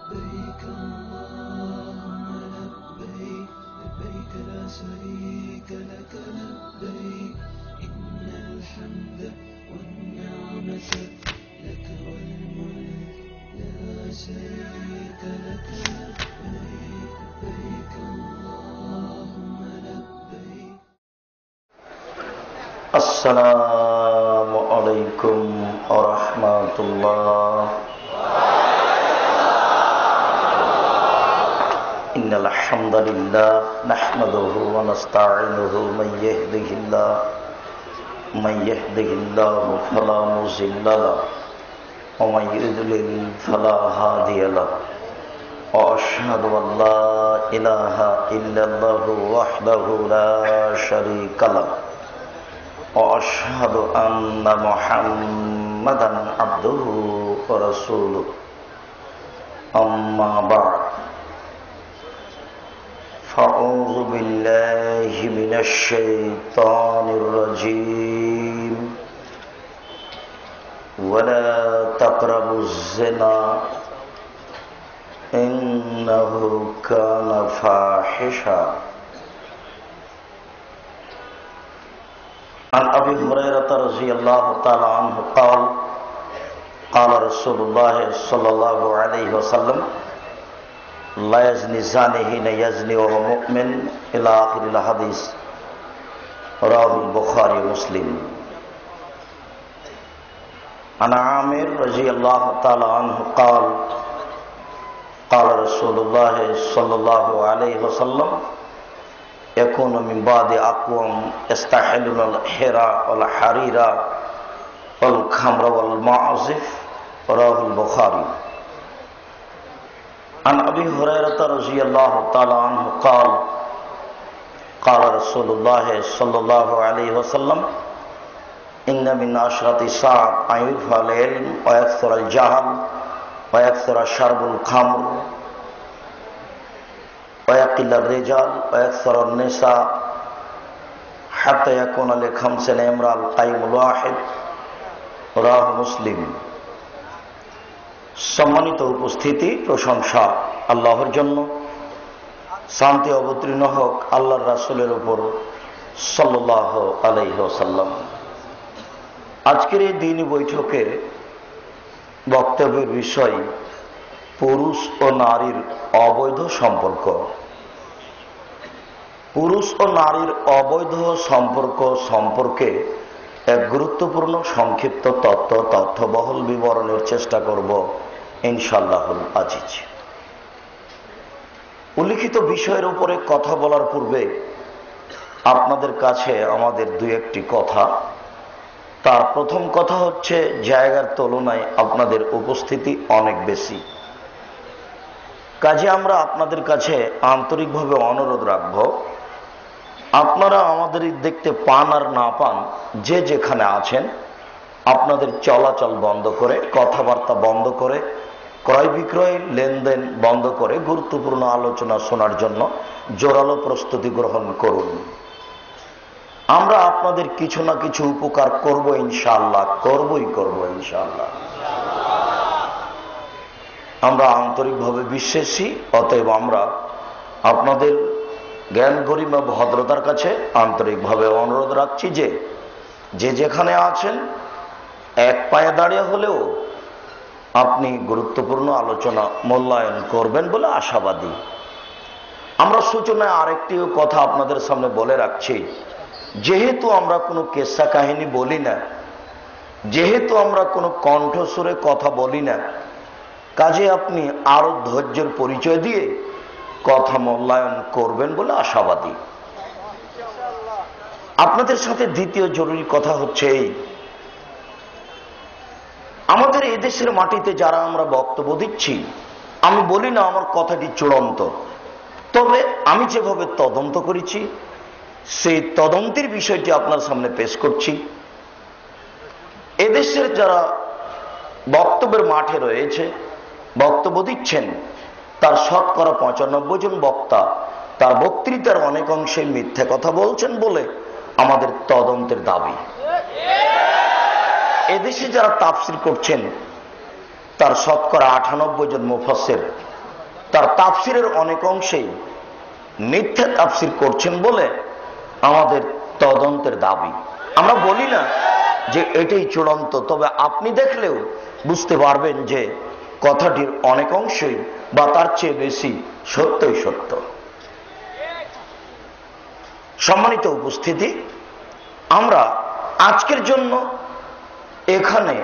لبيك اللهم لبيك لبيك لا شريك لك لبيك إن الحمد والنعمة لك والملك لا شريك لك لبيك لبيك اللهم لبيك. السلام عليكم ورحمة الله. إن الحمد لله نحمده ونستعينه من يهده الله فلا مضل له ومن يضلل فلا هادي له وأشهد أن لا إله إلا الله وحده لا شريك له وأشهد أن محمدا عبده ورسوله. أما بعد فأعوذ بالله من الشيطان الرجيم. ولا تقربوا الزنا إنه كان فاحشا. عن أبي هريرة رضي الله تعالى عنه قال قال رسول الله صلى الله عليه وسلم لا يزني الزاني حين يزني وهو مؤمن إلى آخر الحديث. رواه البخاري ومسلم. عن عامر رضي الله تعالى عنه قال قال رسول الله صلى الله عليه وسلم يكون من بعد أقوام يستحلون الحرى والحرير والخمر والمعازف. رواه البخاري. عن أبي هريرة رضي الله تعالى عنه قال قال رسول الله صلى الله عليه وسلم إن من عشرة الساعة أن يرفع العلم ويكثر الجهل ويكثر شرب الخمر ويقل الرجال ويكثر النساء حتى يكون لخمسين امرأة القيم الواحد. رواه মুসলিম। সম্মানিত উপস্থিতি, প্রশংসা আল্লাহর জন্য, শান্তি অবতীর্ণ হোক আল্লাহর রাসূলের উপর সাল্লাল্লাহু আলাইহি ওয়াসাল্লাম। আজকের এই দিনী বৈঠকে বক্তব্যের বিষয় পুরুষ ও নারীর অবৈধ সম্পর্ক। পুরুষ ও নারীর অবৈধ সম্পর্ক সম্পর্কে এক গুরুত্বপূর্ণ সংক্ষিপ্ত তথ্যবহুল বিবরণের চেষ্টা করব ইনশাআল্লাহুল আজিজ। উল্লিখিত বিষয়ের উপরে কথা বলার পূর্বে আপনাদের কাছে আমাদের দুই একটি কথা। তার প্রথম কথা হচ্ছে, জায়গার তুলনায় আপনাদের উপস্থিতি অনেক বেশি, কাজে আমরা আপনাদের কাছে আন্তরিকভাবে অনুরোধ রাখব, আপনারা আমাদের দেখতে পান আর না পান, যে যেখানে আছেন আপনাদের চলাচল বন্ধ করে, কথাবার্তা বন্ধ করে, ক্রয় বিক্রয় লেনদেন বন্ধ করে গুরুত্বপূর্ণ আলোচনা শোনার জন্য জোরালো প্রস্তুতি গ্রহণ করুন। আমরা আপনাদের কিছু না কিছু উপকার করব ইনশাআল্লাহ, করবই করব ইনশাআল্লাহ। আমরা আন্তরিকভাবে বিশ্বাসী, অতএব আমরা আপনাদের জ্ঞান গরিমা ভদ্রতার কাছে আন্তরিকভাবে অনুরোধ রাখছি যে যে যেখানে আছেন এক পায়ে দাঁড়িয়ে হলেও আপনি গুরুত্বপূর্ণ আলোচনা মূল্যায়ন করবেন বলে আশাবাদী। আমরা সূচনায় আরেকটিও কথা আপনাদের সামনে বলে রাখছি, যেহেতু আমরা কোনো কেসা কাহিনী বলি না, যেহেতু আমরা কোনো কণ্ঠস্বরে কথা বলি না, কাজে আপনি আরো ধৈর্যের পরিচয় দিয়ে কথা মূল্যায়ন করবেন বলে আশাবাদী। আপনাদের সাথে দ্বিতীয় জরুরি কথা হচ্ছে এই, আমাদের এদেশের মাটিতে যারা আমরা বক্তব্য দিচ্ছি, আমি বলি না আমার কথাটি চূড়ান্ত, তবে আমি যেভাবে তদন্ত করেছি সেই তদন্তের বিষয়টি আপনার সামনে পেশ করছি। এদেশের যারা বক্তব্যের মাঠে রয়েছে, বক্তব্য দিচ্ছেন, তার শতকরা ৯৫ জন বক্তা তার বক্তৃতার অনেক অংশে মিথ্যে কথা বলছেন বলে আমাদের তদন্তের দাবি। এদেশে যারা তাফসির করছেন তার শতকরা ৯৮ জন মুফাসসির তার তাফসিরের অনেক অংশেই মিথ্যা তাফসির করছেন বলে আমাদের তদন্তের দাবি। আমরা বলি না যে এটাই চূড়ান্ত, তবে আপনি দেখলেও বুঝতে পারবেন যে কথাটির অনেক অংশই বা তার চেয়ে বেশি সত্যই সত্য। সম্মানিত উপস্থিতি, আমরা আজকের জন্য এখানে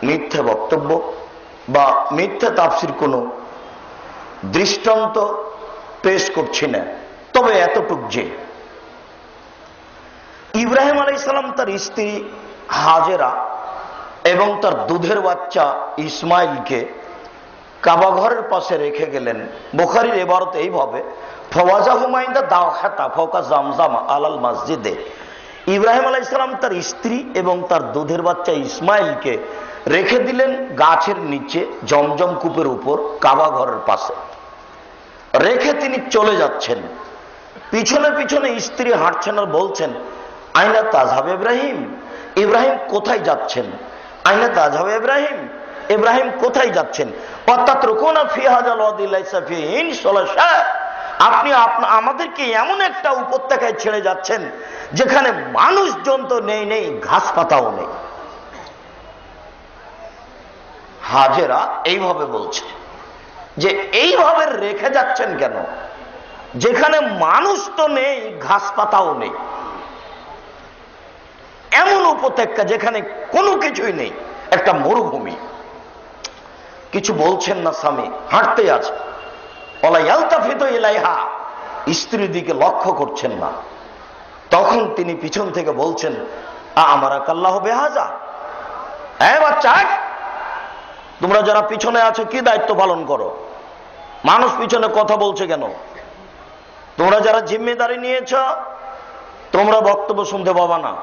মিথ্যা বক্তব্য বা মিথ্যা তাফসির কোনো দৃষ্টান্ত পেশ করছি না। তবে এতটুক যে ইব্রাহিম আলাইহিস সালাম তার স্ত্রী হাজেরা এবং তার দুধের বাচ্চা ইসমাইলকে কাবা ঘরের পাশে রেখে গেলেন। বুখারীর ইবারত এইভাবে, ফাওয়াজাহুমাইন্দা দাওহাতা ফাওকা জামজাম আলাল মসজিদে। ইব্রাহিম আলাইহিস সালাম তার স্ত্রী এবং তার দুধের বাচ্চা ইসমাইলকে রেখে দিলেন গাছের নিচে জমজম কূপের উপর কাবা ঘরের পাশে রেখে তিনি চলে যাচ্ছেন। পিছনে পিছনে স্ত্রী হাঁটছেন আর বলছেন, আইনা তাজহাব ইব্রাহিম, ইব্রাহিম কোথায় যাচ্ছেন? আইনা তাজহাব ইব্রাহিম, ইব্রাহিম কোথায় যাচ্ছেন? আপনি আমাদেরকে এমন একটা উপত্যকায় ছেড়ে যাচ্ছেন যেখানে মানুষজন তো নেই, ঘাস পাতাও নেই। হাজেরা এইভাবে বলছে যে এইভাবে রেখে যাচ্ছেন কেন, যেখানে মানুষ তো নেই, ঘাস পাতাও নেই, এমন উপত্যকা যেখানে কোনো কিছুই নেই, একটা মরুভূমি। কিছু বলছেন না, স্বামী হাঁটতে আছে, স্ত্রীর দিকে লক্ষ্য করছেন না। তখন তিনি পিছন থেকে বলছেন, আমারা কাল্লাহ বেহাজা, বাচ্চা তোমরা যারা পিছনে আছো কি দায়িত্ব পালন করো? মানুষ পিছনে কথা বলছে কেন? তোমরা যারা জিম্মেদারি নিয়েছ তোমরা বক্তব্য শুনতে পাবা না।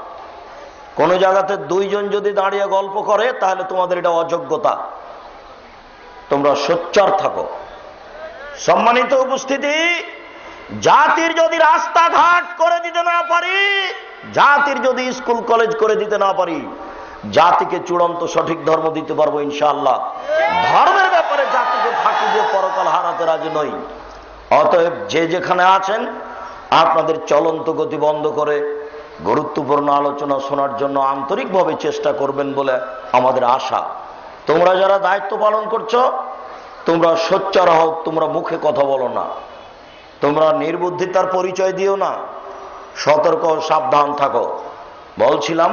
কোন জায়গাতে দুইজন যদি দাঁড়িয়ে গল্প করে তাহলে তোমাদের এটা অযোগ্যতা, তোমরা সোচ্চার থাকো। সম্মানিত উপস্থিতি, জাতির যদি রাস্তাঘাট করে দিতে না পারি, জাতির যদি স্কুল কলেজ করে দিতে না পারি, জাতিকে চূড়ান্ত সঠিক ধর্ম দিতে পারবো ইনশাআল্লাহ। ধর্মের ব্যাপারে জাতিকে ফাঁকি দিয়ে পরকাল হারাতে রাজি নই। অতএব যে যেখানে আছেন আপনাদের চলন্ত গতি বন্ধ করে গুরুত্বপূর্ণ আলোচনা শোনার জন্য আন্তরিকভাবে চেষ্টা করবেন বলে আমাদের আশা। তোমরা যারা দায়িত্ব পালন করছো তোমরা সোচ্চার হও, তোমরা মুখে কথা বলো না, তোমরা নির্বুদ্ধিতার পরিচয় দিও না, সতর্ক সাবধান থাকো। বলছিলাম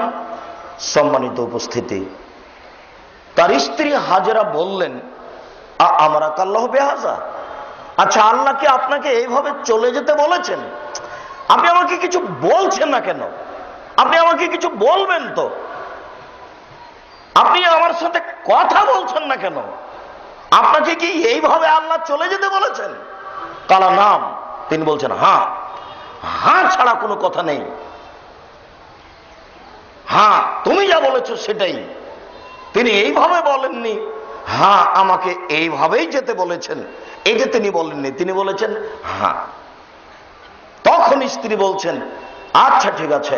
সম্মানিত উপস্থিতি, তার স্ত্রী হাজেরা বললেন, আমরা কাল্লাহ বেহাজা, আচ্ছা আল্লাহ কি আপনাকে এইভাবে চলে যেতে বলেছেন? আপনি আমাকে কিছু বলছেন না কেন? আপনি আমাকে কিছু বলবেন তো, আপনি আমার সাথে কথা বলছেন না কেন? আপনাকে কি এইভাবে আল্লাহ চলে যেতে বলেছেন? কালা নাম, তিনি বলছেন হ্যাঁ, হ্যাঁ ছাড়া কোনো কথা নেই, হ্যাঁ তুমি যা বলেছ সেটাই। তিনি এইভাবে বলেননি, হ্যাঁ আমাকে এইভাবেই যেতে বলেছেন, এটা তিনি বলেননি, তিনি বলেছেন হ্যাঁ। তখন স্ত্রী বলছেন, আচ্ছা ঠিক আছে,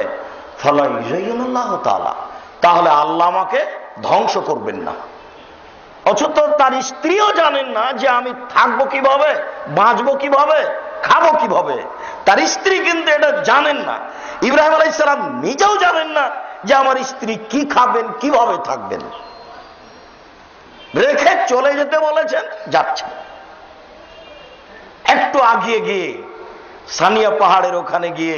তাহলে আল্লাহ আমাকে ধ্বংস করবেন না। অথচ তার স্ত্রীও জানেন না যে আমি থাকবো কিভাবে, বাঁচবো কিভাবে, খাবো কিভাবে। তার স্ত্রী কিন্তু এটা জানেন না। ইব্রাহিম আলাইহিস সালাম নিজেও জানেন না যে আমার স্ত্রী কি খাবেন, কিভাবে থাকবেন। রেখে চলে যেতে বলেছেন, যাচ্ছেন। একটু আগিয়ে গিয়ে সানিয়া পাহাড়ের ওখানে গিয়ে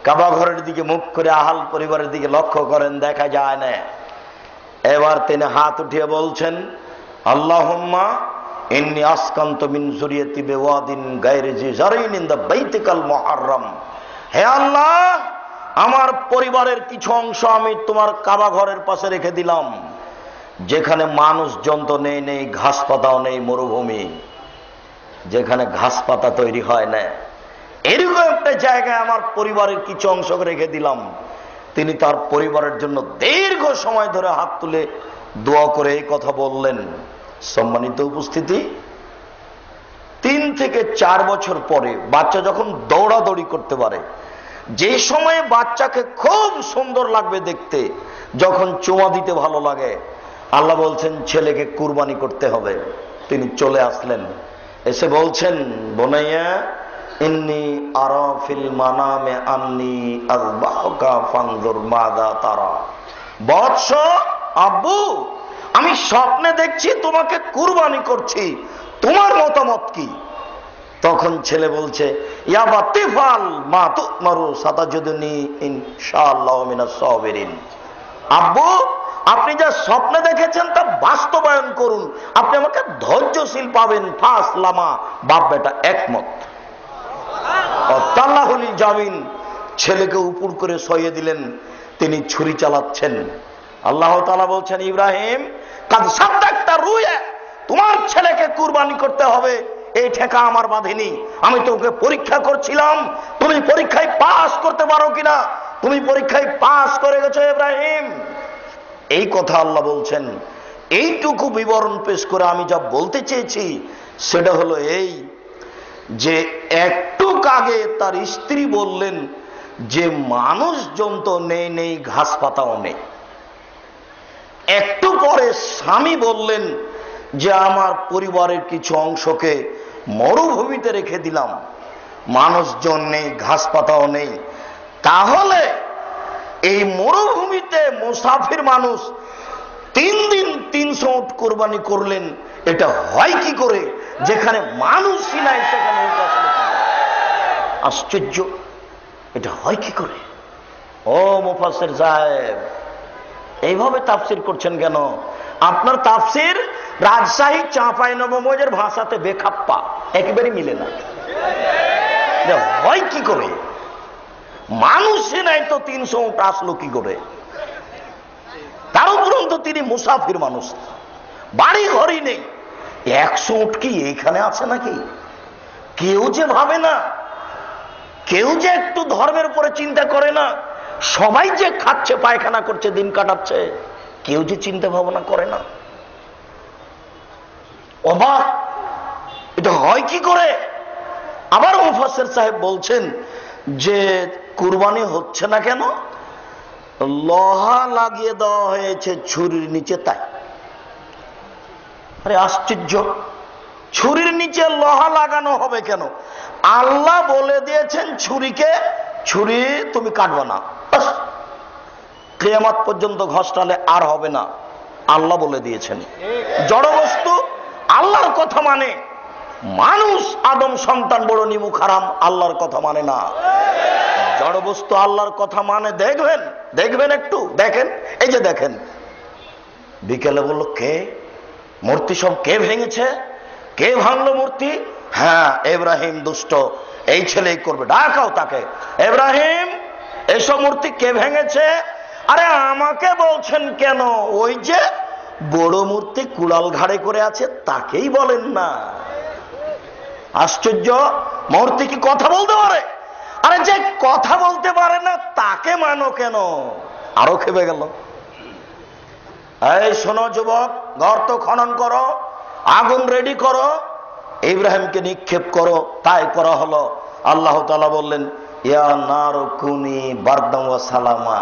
কাবা ঘরের দিকে মুখ করে আহাল পরিবারের দিকে লক্ষ্য করেন, দেখা যায় না। এবার তিনি হাত উঠিয়ে বলছেন, আল্লাহুম্মা ইন্নী আসকানতু মিন যুরিয়াতি বিওয়াদিন গায়রি জি জারিন ইনদা বাইতিকাল মুহাররম। হে আল্লাহ, আমার পরিবারের কিছু অংশ আমি তোমার কাবা ঘরের পাশে রেখে দিলাম, যেখানে মানুষজন তো নেই, ঘাস পাতাও নেই, মরুভূমি, যেখানে ঘাস পাতা তৈরি হয় না, এরকম একটা জায়গায় আমার পরিবারের কিছু অংশ রেখে দিলাম। তিনি তার পরিবারের জন্য দীর্ঘ সময় ধরে হাত তুলে দোয়া করে এই কথা বললেন। সম্মানিত উপস্থিতি, 3 থেকে 4 বছর পরে বাচ্চা যখন দৌড়াদৌড়ি করতে পারে, যে সময়ে বাচ্চাকে খুব সুন্দর লাগবে দেখতে, যখন চুমা দিতে ভালো লাগে, আল্লাহ বলছেন ছেলেকে কুরবানি করতে হবে। তিনি চলে আসলেন, এসে বলছেন, বোনাইয়া ইন্নী আরা ফিল মানামে আন্নী আযবাহুকা ফানজুর মাযা তারা। বৎস, আব্বু, আমি স্বপ্নে দেখছি তোমাকে কুরবানি করছি, তোমার মতামত কি? তখন ছেলে বলছে, ইয়া বাতিফাল মা তুমারু সাতাজিদুনি ইনশাআল্লাহু মিনাস সাবিরিন। আব্বু, আপনি যা স্বপ্নে দেখেছেন তা বাস্তবায়ন করুন, আপনি আমাকে ধৈর্যশীল পাবেন। ফাসলামা, বাপ বেটা একমত। তাল্লাহুল জামিন, ছেলেকে উপর করে সইয়ে দিলেন, তিনি ছুরি চালাচ্ছেন। আল্লাহ তাআলা বলছেন, ইব্রাহিম কাদ সাদ্দাকতা রুয়া, তোমার ছেলেকে কুরবানি করতে হবে, এই ঠেকা আমার বাঁধেনি। আমি তোকে পরীক্ষা করছিলাম, তুমি পরীক্ষায় পাস করতে পারো কিনা। তুমি পরীক্ষায় পাস করে গেছো ইব্রাহিম। এই কথা আল্লাহ বলছেন। এইটুকু বিবরণ পেশ করে আমি যা বলতে চেয়েছি সেটা হলো এই, যে একটু আগে তার স্ত্রী বললেন যে মানুষজন তো নেই, নেই ঘাস পাতাও নেই। একটু পরে স্বামী বললেন যে আমার পরিবারের কিছু অংশকে মরুভূমিতে রেখে দিলাম, মানুষজন নেই, ঘাস পাতাও নেই। তাহলে এই মরুভূমিতে মুসাফির মানুষ 3 দিন 300 উট কোরবানি করলেন, এটা হয় কি করে? যেখানে মানুষই নাই সেখানে আশ্চর্য, এটা হয় কি করে? ও মুফাসসির সাহেব, এইভাবে তাফসির করছেন কেন? আপনার তাফসির রাজশাহী চাঁপাইনবাবগঞ্জের ভাষাতে বেখাপ্পা, একেবারেই মিলে না। হয় কি করে? মানুষই নাই তো 300 উট আসলো কি করে? তার উপরন্ত তিনি মুসাফির মানুষ, বাড়ি ঘরই নেই। 100 উট কি এইখানে আছে নাকি? কেউ যে ভাবে না, কেউ যে একটু ধর্মের উপরে চিন্তা করে না। সবাই যে খাচ্ছে, পায়খানা করছে, দিন কাটাচ্ছে, কেউ যে চিন্তা ভাবনা করে না। অবাক, এটা হয় কি করে? আবার মুফাসসির সাহেব বলছেন যে কুরবানি হচ্ছে না কেন? লোহা লাগিয়ে দেওয়া হয়েছে ছুরির নিচে, তাই। আরে আশ্চর্য, ছুরির নিচে লোহা লাগানো হবে কেন? আল্লাহ বলে দিয়েছেন ছুরিকে, ছুরি তুমি কাটবে না, কিয়ামত পর্যন্ত ঘষটালে আর হবে না, আল্লাহ বলে দিয়েছেন। জড়বস্তু আল্লাহর কথা মানে, মানুষ আদম সন্তান বড় নিমুখ হারাম, আল্লাহর কথা মানে না। জড়বস্তু আল্লাহর কথা মানে। দেখবেন, দেখবেন, একটু দেখেন, এই যে দেখেন, বিকেলে বলল কে মূর্তি সব কে ভেঙেছে? কে ভাঙলো মূর্তি? হ্যাঁ, ইব্রাহিম দুষ্ট, এই ছেলেই করবে, ডাকাও তাকে। ইব্রাহিম, এসব মূর্তি কে ভেঙেছে? আরে আমাকে বলছেন কেন? ওই যে বড় মূর্তি কুড়াল ঘাড়ে করে আছে তাকেই বলেন না। আশ্চর্য, মূর্তি কি কথা বলতে পারে? আরে যে কথা বলতে পারে না তাকে মানো কেন? আরো খেপে গেল। এই শোনো যুবক, গর্ত খনন করো, আগুন রেডি করো, ইব্রাহিমকে নিক্ষেপ করো। তাই করা হলো। আল্লাহ তাআলা বললেন, ইয়া নারু কুনি বারদাম ওয়া সালামা,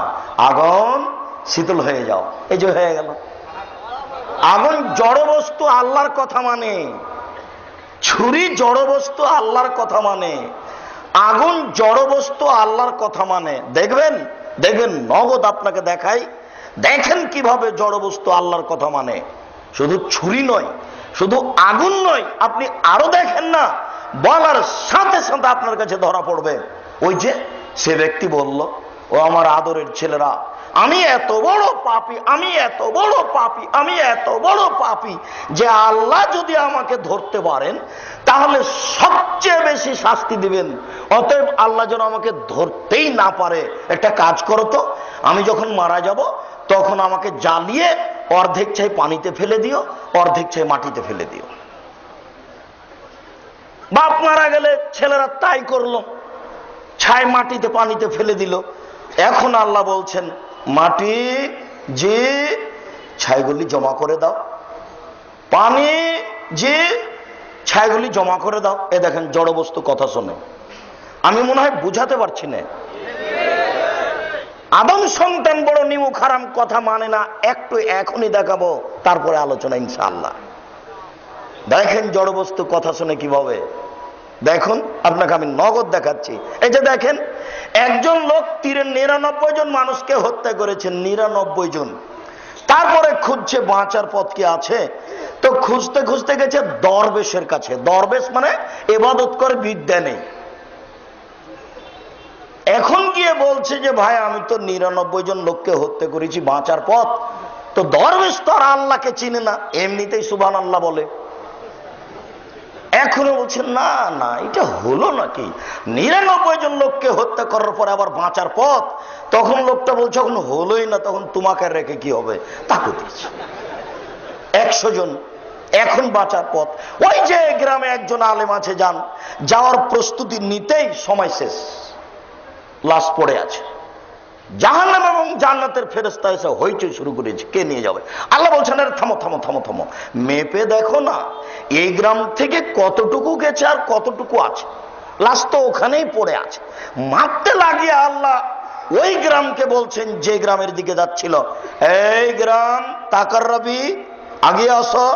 আগুন শীতল হয়ে যাও। এই যে হয়ে গেল। আগুন জড়বস্তু, আল্লাহর কথা মানে। ছুরি জড়বস্তু, আল্লাহর কথা মানে। আগুন জড়বস্তু, আল্লাহর কথা মানে। দেখবেন, দেখবেন, নগদ আপনাকে দেখাই, দেখেন কিভাবে জড়বস্তু আল্লাহর কথা মানে। শুধু ছুরি নয়, শুধু আগুন নয়, আপনি আরো দেখেন না, বলার সাথে সাথে আপনার কাছে ধরা পড়বে। ওই যে সে ব্যক্তি বলল, ও আমার আদরের ছেলেরা, আমি এত বড় পাপী, আমি এত বড় পাপী, আমি এত বড় পাপী যে আল্লাহ যদি আমাকে ধরতে পারেন তাহলে সবচেয়ে বেশি শাস্তি দিবেন। অতএব আল্লাহ যেন আমাকে ধরতেই না পারে। একটা কাজ করো তো, আমি যখন মারা যাব তখন আমাকে জ্বালিয়ে অর্ধেক চাই পানিতে ফেলে দিও, অর্ধেক চাই মাটিতে ফেলে দিও। বাপ মারা গেলে ছেলেরা তাই করলো, ছাই মাটিতে পানিতে ফেলে দিল। এখন আল্লাহ বলছেন, মাটি যে ছাইগুলি জমা করে দাও, পানি যে ছাইগুলি জমা করে দাও। এ দেখেন, জড়বস্তু কথা শোনে। আমি মনে হয় বুঝাতে পারছি না। আদম সন্তান বড় নিমুখ হারাম, কথা মানে না। একটু এখনই দেখাবো, তারপরে আলোচনা ইনশাআল্লাহ। দেখেন জড় বস্তু কথা শুনে কিভাবে। দেখুন আপনাকে আমি নগদ দেখাচ্ছি। এই যে দেখেন, একজন লোক তীরে 99 জন মানুষকে হত্যা করেছেন, 99 জন। তারপরে খুঁজছে বাঁচার পথ কি আছে, তো খুঁজতে খুঁজতে গেছে দরবেশের কাছে। দরবেশ মানে ইবাদত করে, বিদ্যা নেই। এখন গিয়ে বলছে যে ভাই আমি তো 99 জন লোককে হত্যা করেছি, বাঁচার পথ। তো দরবেশ তো আর আল্লাহকে চিনে না, এমনিতেই সুবহানাল্লাহ বলে। এখনো বলছেন না না, এটা হলো নাকি? 99 জন লোককে হত্যা করার পরে আবার বাঁচার পথ। তখন লোকটা বলছে এখন হলোই না, তখন তোমাকে রেখে কি হবে? তাকে দিচ্ছে 100 জন, এখন বাঁচার পথ। ওই যে গ্রামে একজন আলেম আছে, যান, যাওয়ার প্রস্তুতি নিতেই সময় শেষ, লাশ পড়ে আছে। জাহান্নাম এবং জান্নাতের ফেরেশতা এসে হইচই শুরু করেছে, কে নিয়ে যাবে? আল্লাহ বলছেন আরে থামো থামো থামো থামো, মেপে দেখো না এই গ্রাম থেকে কতটুকু গেছে আর কতটুকু আছে। লাশ তো ওখানেই পড়ে আছে। মাপতে লাগিয়ে আল্লাহ ওই গ্রামকে বলছেন যে গ্রামের দিকে যাচ্ছিল, এই গ্রাম তাকাররাবি, আগে আসো।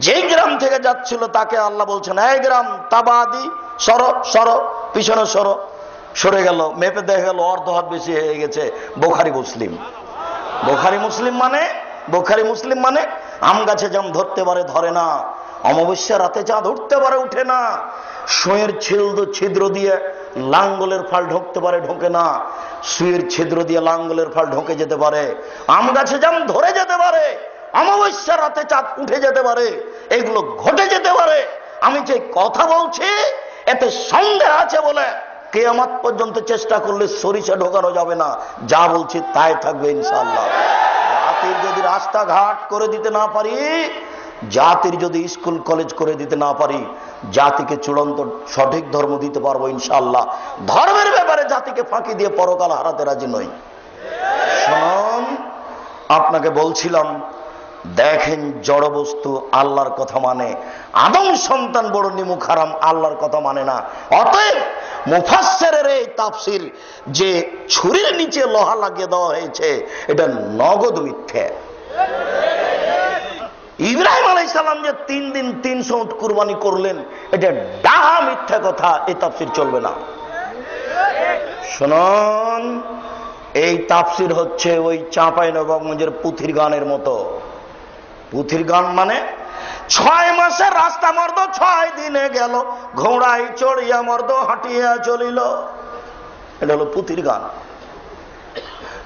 যে গ্রাম থেকে যাচ্ছিল তাকে আল্লাহ বলছেন এই গ্রাম তাবাদি, সরো সরো, পিছনে সরো। সরে গেল, মেপে দেখা গেল অর্ধ হাত বেশি হয়ে গেছে। বোখারি মুসলিম। বোখারি মুসলিম মানে আম গাছে জাম ধরতে পারে ধরে না, অমাবস্যা রাতে চাঁদ উঠতে পারে উঠে না, সুঁয়ের ছিদ্র দিয়ে লাঙ্গলের ফাল ঢুকতে পারে ঢোকে না, সুঁয়ের ছিদ্র দিয়ে লাঙ্গলের ফাল ঢোকে যেতে পারে, আম গাছে জাম ধরে যেতে পারে, অমাবস্যা রাতে চাঁদ উঠে যেতে পারে, এগুলো ঘটে যেতে পারে। আমি যে কথা বলছি এতে সন্দেহ আছে বলে কিয়ামত পর্যন্ত চেষ্টা করলে সরিষা ঢোকানো যাবে না। যা বলছি তাই থাকবে ইনশাআল্লাহ। জাতির যদি রাস্তাঘাট করে দিতে না পারি, জাতির যদি স্কুল কলেজ করে দিতে না পারি, জাতিকে চূড়ান্ত সঠিক ধর্ম দিতে পারবো ইনশাআল্লাহ। ধর্মের ব্যাপারে জাতিকে ফাঁকি দিয়ে পরকাল হারাতে রাজি নই। শুনুন, আপনাকে বলছিলাম দেখেন জড় বস্তু আল্লাহর কথা মানে, আদম সন্তান বড় নিমুখ হারাম আল্লাহর কথা মানে না। অতএব মুফাসসিরের এই তাফসীর যে ছুরির নিচে লোহা লাগিয়ে দেওয়া হয়েছে এটা নগদ মিথ্যা। ইব্রাহিম আলাইহিস সালাম যে 3 দিন 300 উট কুরবানি করলেন এটা ডাহা মিথ্যা কথা, এই তাফসীর চলবে না। শুনুন, এই তাফসীর হচ্ছে ওই চাঁপাইনবাবগঞ্জের পুথির গানের মতো। পুথির গান মানে 6 মাসের রাস্তা মর্দ 6 দিনে গেল, ঘোড়ায় চড়িয়া মর্দ হাঁটিয়া চলিল। এটা হলো পুথির গান।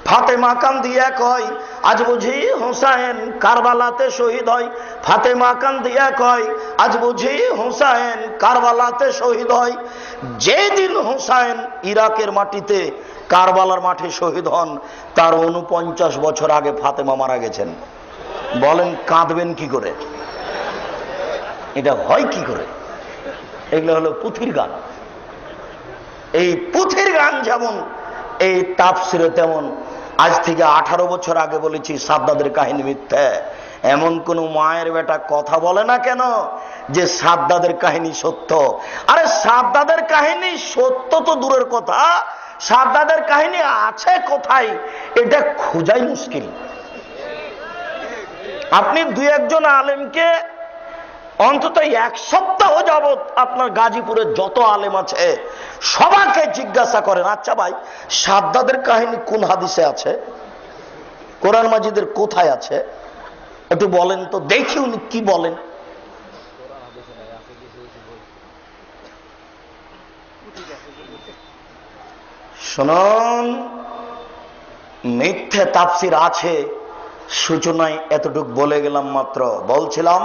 ফাতেমা কান্দিয়া কয় আজ বুঝি হুসাইন কারবালাতে শহীদ হয়। ফাতেমা কান্দিয়া কয় আজ বুঝি হুসাইন কারবালাতে শহীদ হয়। যেদিন হুসাইন ইরাকের মাটিতে কারবালার মাঠে শহীদ হন তার 49 বছর আগে ফাতেমা মারা গেছেন। বলেন কাঁদবেন কি করে? এটা হয় কি করে? এগুলো হলো পুথির গান। এই পুথির গান যেমন এই তাফসিরে তেমন। আজ থেকে 18 বছর আগে বলেছি সাদ্দাদের কাহিনী মিথ্যা। এমন কোন মায়ের বেটা কথা বলে না কেন যে সাদ্দাদের কাহিনী সত্য? আরে সাদ্দাদের কাহিনী সত্য তো দূরের কথা, সাদ্দাদের কাহিনী আছে কোথায় এটা খোঁজাই মুশকিল। আপনি 2-1 জন আলেমকে অন্তত 1 সপ্তাহ যাবৎ আপনার গাজীপুরে যত আলেম আছে সবাইকে জিজ্ঞাসা করেন, আচ্ছা ভাই সাদ্দাদের কাহিনী কোন হাদিসে আছে, কোরআন মাজিদের কোথায় আছে, একটু বলেন তো দেখি উনি কি বলেন। শুনুন, মিথ্যে তাফসির আছে, সূচনায় এতটুক বলে গেলাম মাত্র। বলছিলাম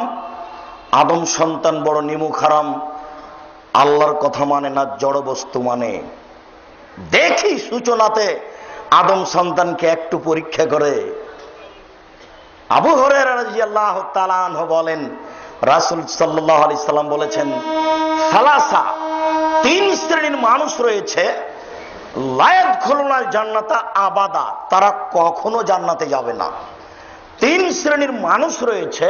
আদম সন্তান বড় নিমুখ হারাম, আল্লাহর কথা মানে না, জড় বস্তু মানে। দেখি সূচনাতে আদম সন্তানকে একটু পরীক্ষা করে। আবু হুরায়রা রাদিয়াল্লাহু তাআলা আনহু বলেন রাসূল সাল্লাল্লাহু আলাইহি সাল্লাম বলেছেন সালাসা, 3 শ্রেণীর মানুষ রয়েছে লা ইয়াদখুলুনাল জান্নাতা আবাদা, তারা কখনো জান্নাতে যাবে না। 3 শ্রেণীর মানুষ রয়েছে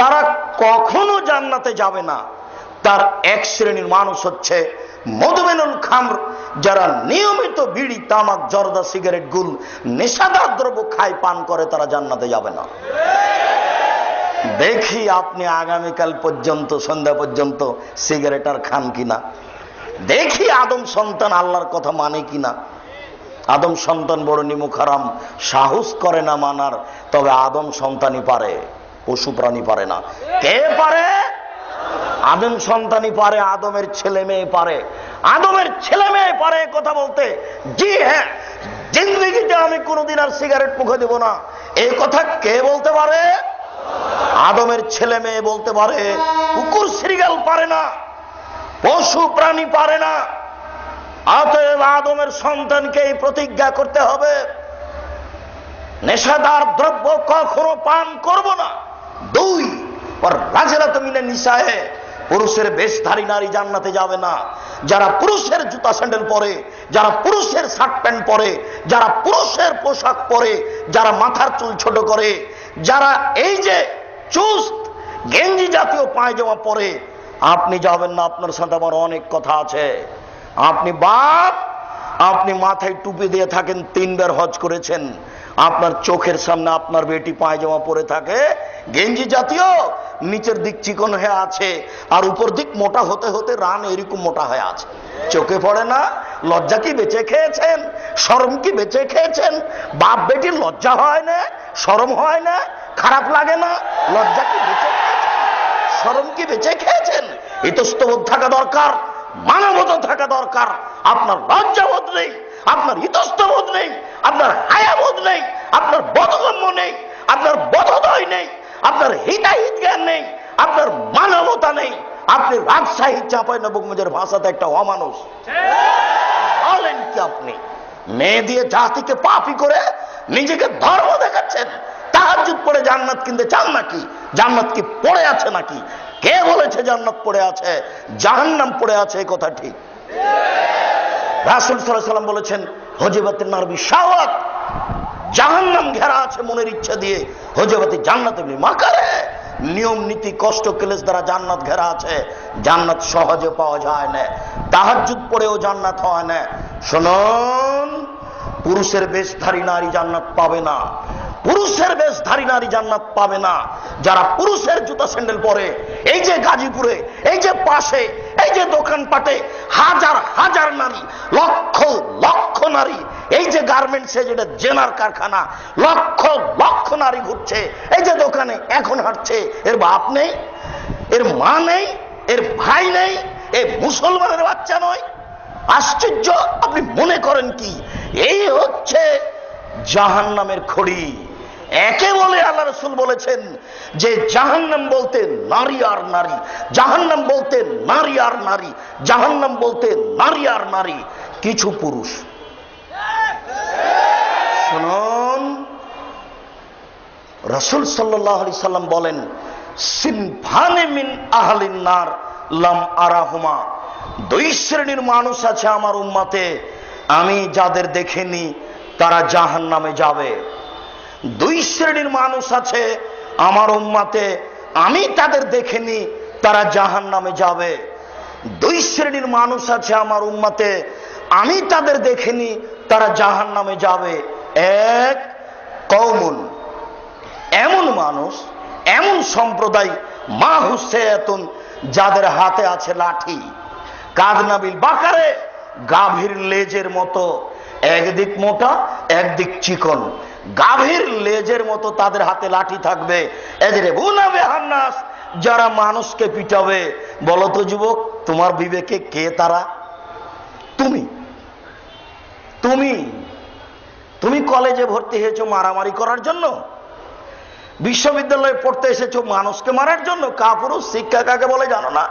তারা কখনো জান্নাতে যাবে না। তার 1 শ্রেণীর মানুষ হচ্ছে মদমিনুল খামর, যারা নিয়মিত বিড়ি তামাক জর্দা সিগারেট গুল নেশাদার দ্রব্য খায় পান করে, তারা জান্নাতে যাবে না। দেখি আপনি আগামীকাল পর্যন্ত সন্ধ্যা পর্যন্ত সিগারেট আর খান কিনা, দেখি আদম সন্তান আল্লাহর কথা মানে কিনা। আদম সন্তান বড় নিমুখ হারাম, সাহস করে না মানার, তবে আদম সন্তানই পারে, পশু প্রাণী পারে না। কে পারে? আদম সন্তানই পারে, আদমের ছেলে মেয়ে পারে, আদমের ছেলে মেয়ে পারে কথা বলতে। জি হ্যাঁ, জিন্দগিতে আমি কোনোদিন আর সিগারেট মুখে দেব না, এই কথা কে বলতে পারে? আদমের ছেলে মেয়ে বলতে পারে। কুকুর শ্রীগাল পারে না, পশু প্রাণী পারে না। অতএব আদমের সন্তানকে এই প্রতিজ্ঞা করতে হবে, নেশাদার দ্রব্য কখনো পান করব না। 2, রাজেলাত মিনে নিসায়ে, পুরুষের বেশধারী নারী জান্নাতে যাবে না। যারা পুরুষের জুতা স্যান্ডেল পরে, যারা পুরুষের শার্ট প্যান্ট পরে, যারা পুরুষের পোশাক পরে, যারা মাথার চুল ছোট করে, যারা এই যে চুস্ত গেঞ্জি জাতীয় পায়জামা পরে, আপনি যাবেন না। আপনার সাথে আমার অনেক কথা আছে। আপনি বাপ, আপনি মাথায় টুপি দিয়ে থাকেন, 3 বার হজ করেছেন, আপনার চোখের সামনে আপনার বেটি পায়জামা পরে থাকে গেঞ্জি জাতীয়, নিচের দিক চিকন হয়ে আছে আর উপর দিক মোটা হতে হতে রান এরকম মোটা হয়ে আছে, চোখে পড়ে না? লজ্জা কি বেঁচে খেয়েছেন? শরম কি বেঁচে খেয়েছেন? বাপ বেটির লজ্জা হয় না? শরম হয় না? খারাপ লাগে না? লজ্জা কি বেঁচে খেয়েছেন? শরম কি বেঁচে খেয়েছেন? ইতস্তবোধ থাকা দরকার, মানবতা থাকা দরকার। আপনার লজ্জাবোধ নেই, আপনার ইতস্তবোধ নেই, আপনার হায়াবোধ নেই, আপনার বোধগম্য নেই, আপনার বোধোদয় নেই, আপনার হিতাহিত জ্ঞান নেই, আপনার মানবতা নেই। আপনি রাজশাহী চাঁপাইনবাবগঞ্জের ভাষাতে একটা অমানুষ। বলেন কি আপনি? মেয়ে দিয়ে জাতিকে পাপী করে নিজেকে ধর্ম দেখাচ্ছেন। তাহাজ্জুদ পড়ে জান্নাত কিনতে চান নাকি? জান্নাত কি পড়ে আছে নাকি? কে বলেছে জান্নাত পড়ে আছে? জাহান্নাম পড়ে আছে, এই কথা ঠিক। রাসূল সাল্লাল্লাহু আলাইহি ওয়াসাল্লাম বলেছেন, হজিবাতিন নার বিশাওয়াত, জাহান্নাম ঘেরা আছে মনের ইচ্ছা দিয়ে, হজিবাতি জান্নাতে বিমাকারে, নিয়ম নীতি কষ্ট ক্লেশ দ্বারা জান্নাত ঘেরা আছে। জান্নাত সহজে পাওয়া যায় না, তাহাজ্জুদ পড়েও জান্নাত হয় না। শুনুন, পুরুষের বেশধারী নারী জান্নাত পাবে না, পুরুষের বেশধারী নারী জান্নাত পাবে না। যারা পুরুষের জুতা স্যান্ডেল পরে, এই যে গাজীপুরে, এই যে পাশে, এই যে দোকানপাটে হাজার হাজার নারী, লক্ষ লক্ষ নারী, এই যে গার্মেন্টসে যেটা জেনার কারখানা, লক্ষ লক্ষ নারী ঘুরছে, এই যে দোকানে এখন হাঁটছে, এর বাপ নেই, এর মা নেই, এর ভাই নেই, এ মুসলমানের বাচ্চা নয়? আশ্চর্য! আপনি মনে করেন কি এই হচ্ছে জাহান্নামের খড়ি? একে বলে আল্লাহ রাসূল বলেছেন যে জাহান্নাম বলতে নারী আর নারী, জাহান্নাম বলতে নারী আর নারী, জাহান্নাম বলতে নারী আর নারী। কিছু পুরুষ, শুনুন, রাসূল সাল্লাল্লাহু আলাইহি সাল্লাম বলেন, সিনফানে মিন আহলিন নার লাম আরাহুমা, 2 শ্রেণীর মানুষ আছে আমার উম্মতে, আমি যাদের দেখিনি তারা জাহান্নামে যাবে। 2 শ্রেণীর মানুষ আছে আমার উম্মতে, আমি তাদের দেখিনি তারা জাহান্নামে যাবে। 2 শ্রেণীর মানুষ আছে আমার উম্মতে, আমি তাদের দেখিনি তারা জাহান্নামে যাবে। 1, কওমুন, এমন মানুষ, এমন সম্প্রদায়, মা হুসায়াতুন, যাদের হাতে আছে লাঠি, কাদনাবিল বাকারে, গাভীর লেজের মতো, একদিক মোটা একদিক চিকন, গাভীর লেজের মতো তাদের হাতে লাঠি থাকবে। এজরিবুনা বিহান্নাস, যারা মানুষকে পিটাবে। বলো তো যুবক, তোমার বিবেকে কে তারা? তুমি তুমি তুমি কলেজে ভর্তি হয়েছো মারামারি করার জন্য? বিশ্ববিদ্যালয়ে পড়তে এসেছো মানুষকে মারার জন্য? কাপুরুষ! শিক্ষা কাকে বলে জানো না,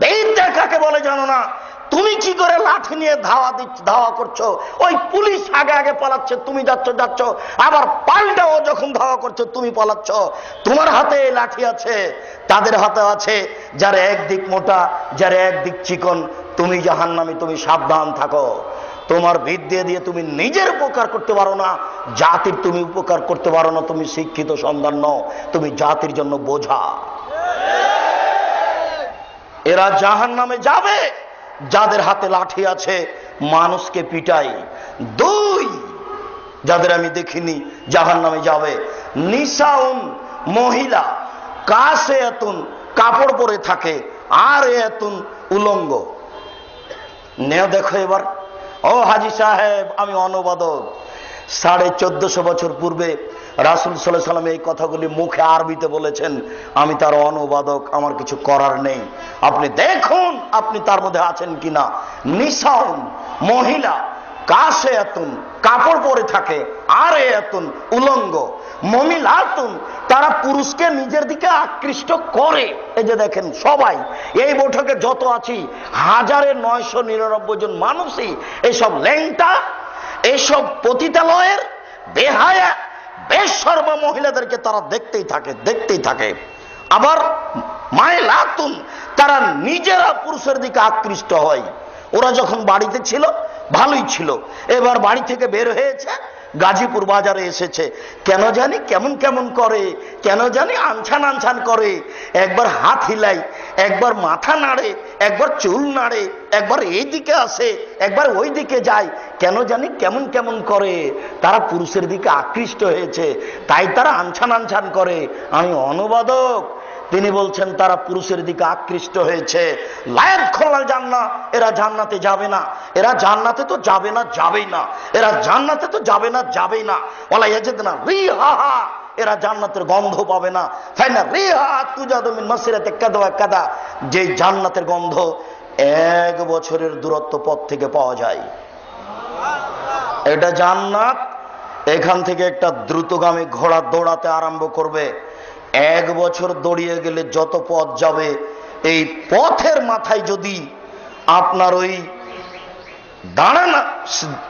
বিদ্যা কাকে বলে জানো না। তুমি কি করে লাঠি নিয়ে ধাওয়া করছো? ওই পুলিশ আগে আগে পালাচ্ছে, তুমি যাচ্ছ, আবার পাল্টাও যখন ধাওয়া করছো তুমি পালাচ্ছ। তোমার হাতে এই লাঠি আছে, তাদের হাতে আছে, যার একদিক মোটা, যার একদিক চিকন। তুমি জাহান্নামী, তুমি সাবধান থাকো। তোমার বিদ্যা দিয়ে তুমি নিজের উপকার করতে পারো না, জাতির তুমি উপকার করতে পারো না। তুমি শিক্ষিত সন্তান নও, তুমি জাতির জন্য বোঝা। এরা জাহান্নামে যাবে যাদের হাতে লাঠি আছে, মানুষকে পিটাই। 2, যাদের আমি দেখিনি জাহান্নামে যাবে, নিসাউন, মহিলা, কাছে এতুন কাপড় পরে থাকে, আর এতুন উলঙ্গ। নেও দেখো এবার। ও হাজী সাহেব, আমি অনুবাদক। 1450 বছর পূর্বে রাসূল সাল্লাল্লাহু আলাইহি ওয়াসাল্লাম এই কথাগুলি মুখে আরবিতে বলেছেন। আমি তার অনুবাদক, আমার কিছু করার নেই। আপনি দেখুন আপনি তার মধ্যে আছেন কিনা। নিসাউন, মহিলা, কাছে এতুন কাপড় পরে থাকে, আর এতুন উলঙ্গ, মমিলাতুন তারা পুরুষকে নিজের দিকে আকৃষ্ট করে। এই যে দেখেন সবাই এই বৈঠকে যত আছি 1999 জন মানুষই এইসব ল্যাংটা, এইসব পতিতালয়ের বেহায়া বেশরম মহিলাদেরকে তারা দেখতেই থাকে। আবার মাইলাতুন তারা নিজেরা পুরুষের দিকে আকৃষ্ট হয়। ওরা যখন বাড়িতে ছিল ভালোই ছিল, এবার বাড়ি থেকে বের হয়েছে, গাজীপুর বাজারে এসেছে, কেন জানি কেমন কেমন করে, কেন জানি আনছান আনছান করে, একবার হাত হিলাই, একবার মাথা নাড়ে, একবার চুল নাড়ে, একবার এই দিকে আসে, একবার ওই দিকে যায়, কেন জানি কেমন কেমন করে। তারা পুরুষের দিকে আকৃষ্ট হয়েছে, তাই তারা আনছান আনছান করে। আমি অনুবাদক, তিনি বলছেন তারা পুরুষের দিকে আকৃষ্ট হয়েছে। লায়াত খোলাল জান্নাহ, এরা জান্নাতে যাবে না, এরা জান্নাতে তো যাবে না, যাবেই না, এরা জান্নাতে তো যাবে না, যাবেই না। ওয়ালা ইয়াজিদনা রিহা, এরা জান্নাতের গন্ধ পাবে না। ফাইনা রিহা তুজাদু মিন মাসিরাতি কাদা ওয়া কাদা, যে জান্নাতের গন্ধ 1 বছরের দূরত্ব পথ থেকে পাওয়া যায়। এটা জান্নাত। এখান থেকে একটা দ্রুতগামী ঘোড়া দৌড়াতে আরম্ভ করবে, 1 বছর দৌড়িয়ে গেলে যত পথ যাবে, এই পথের মাথায় যদি আপনার ওই দাঁড়ান,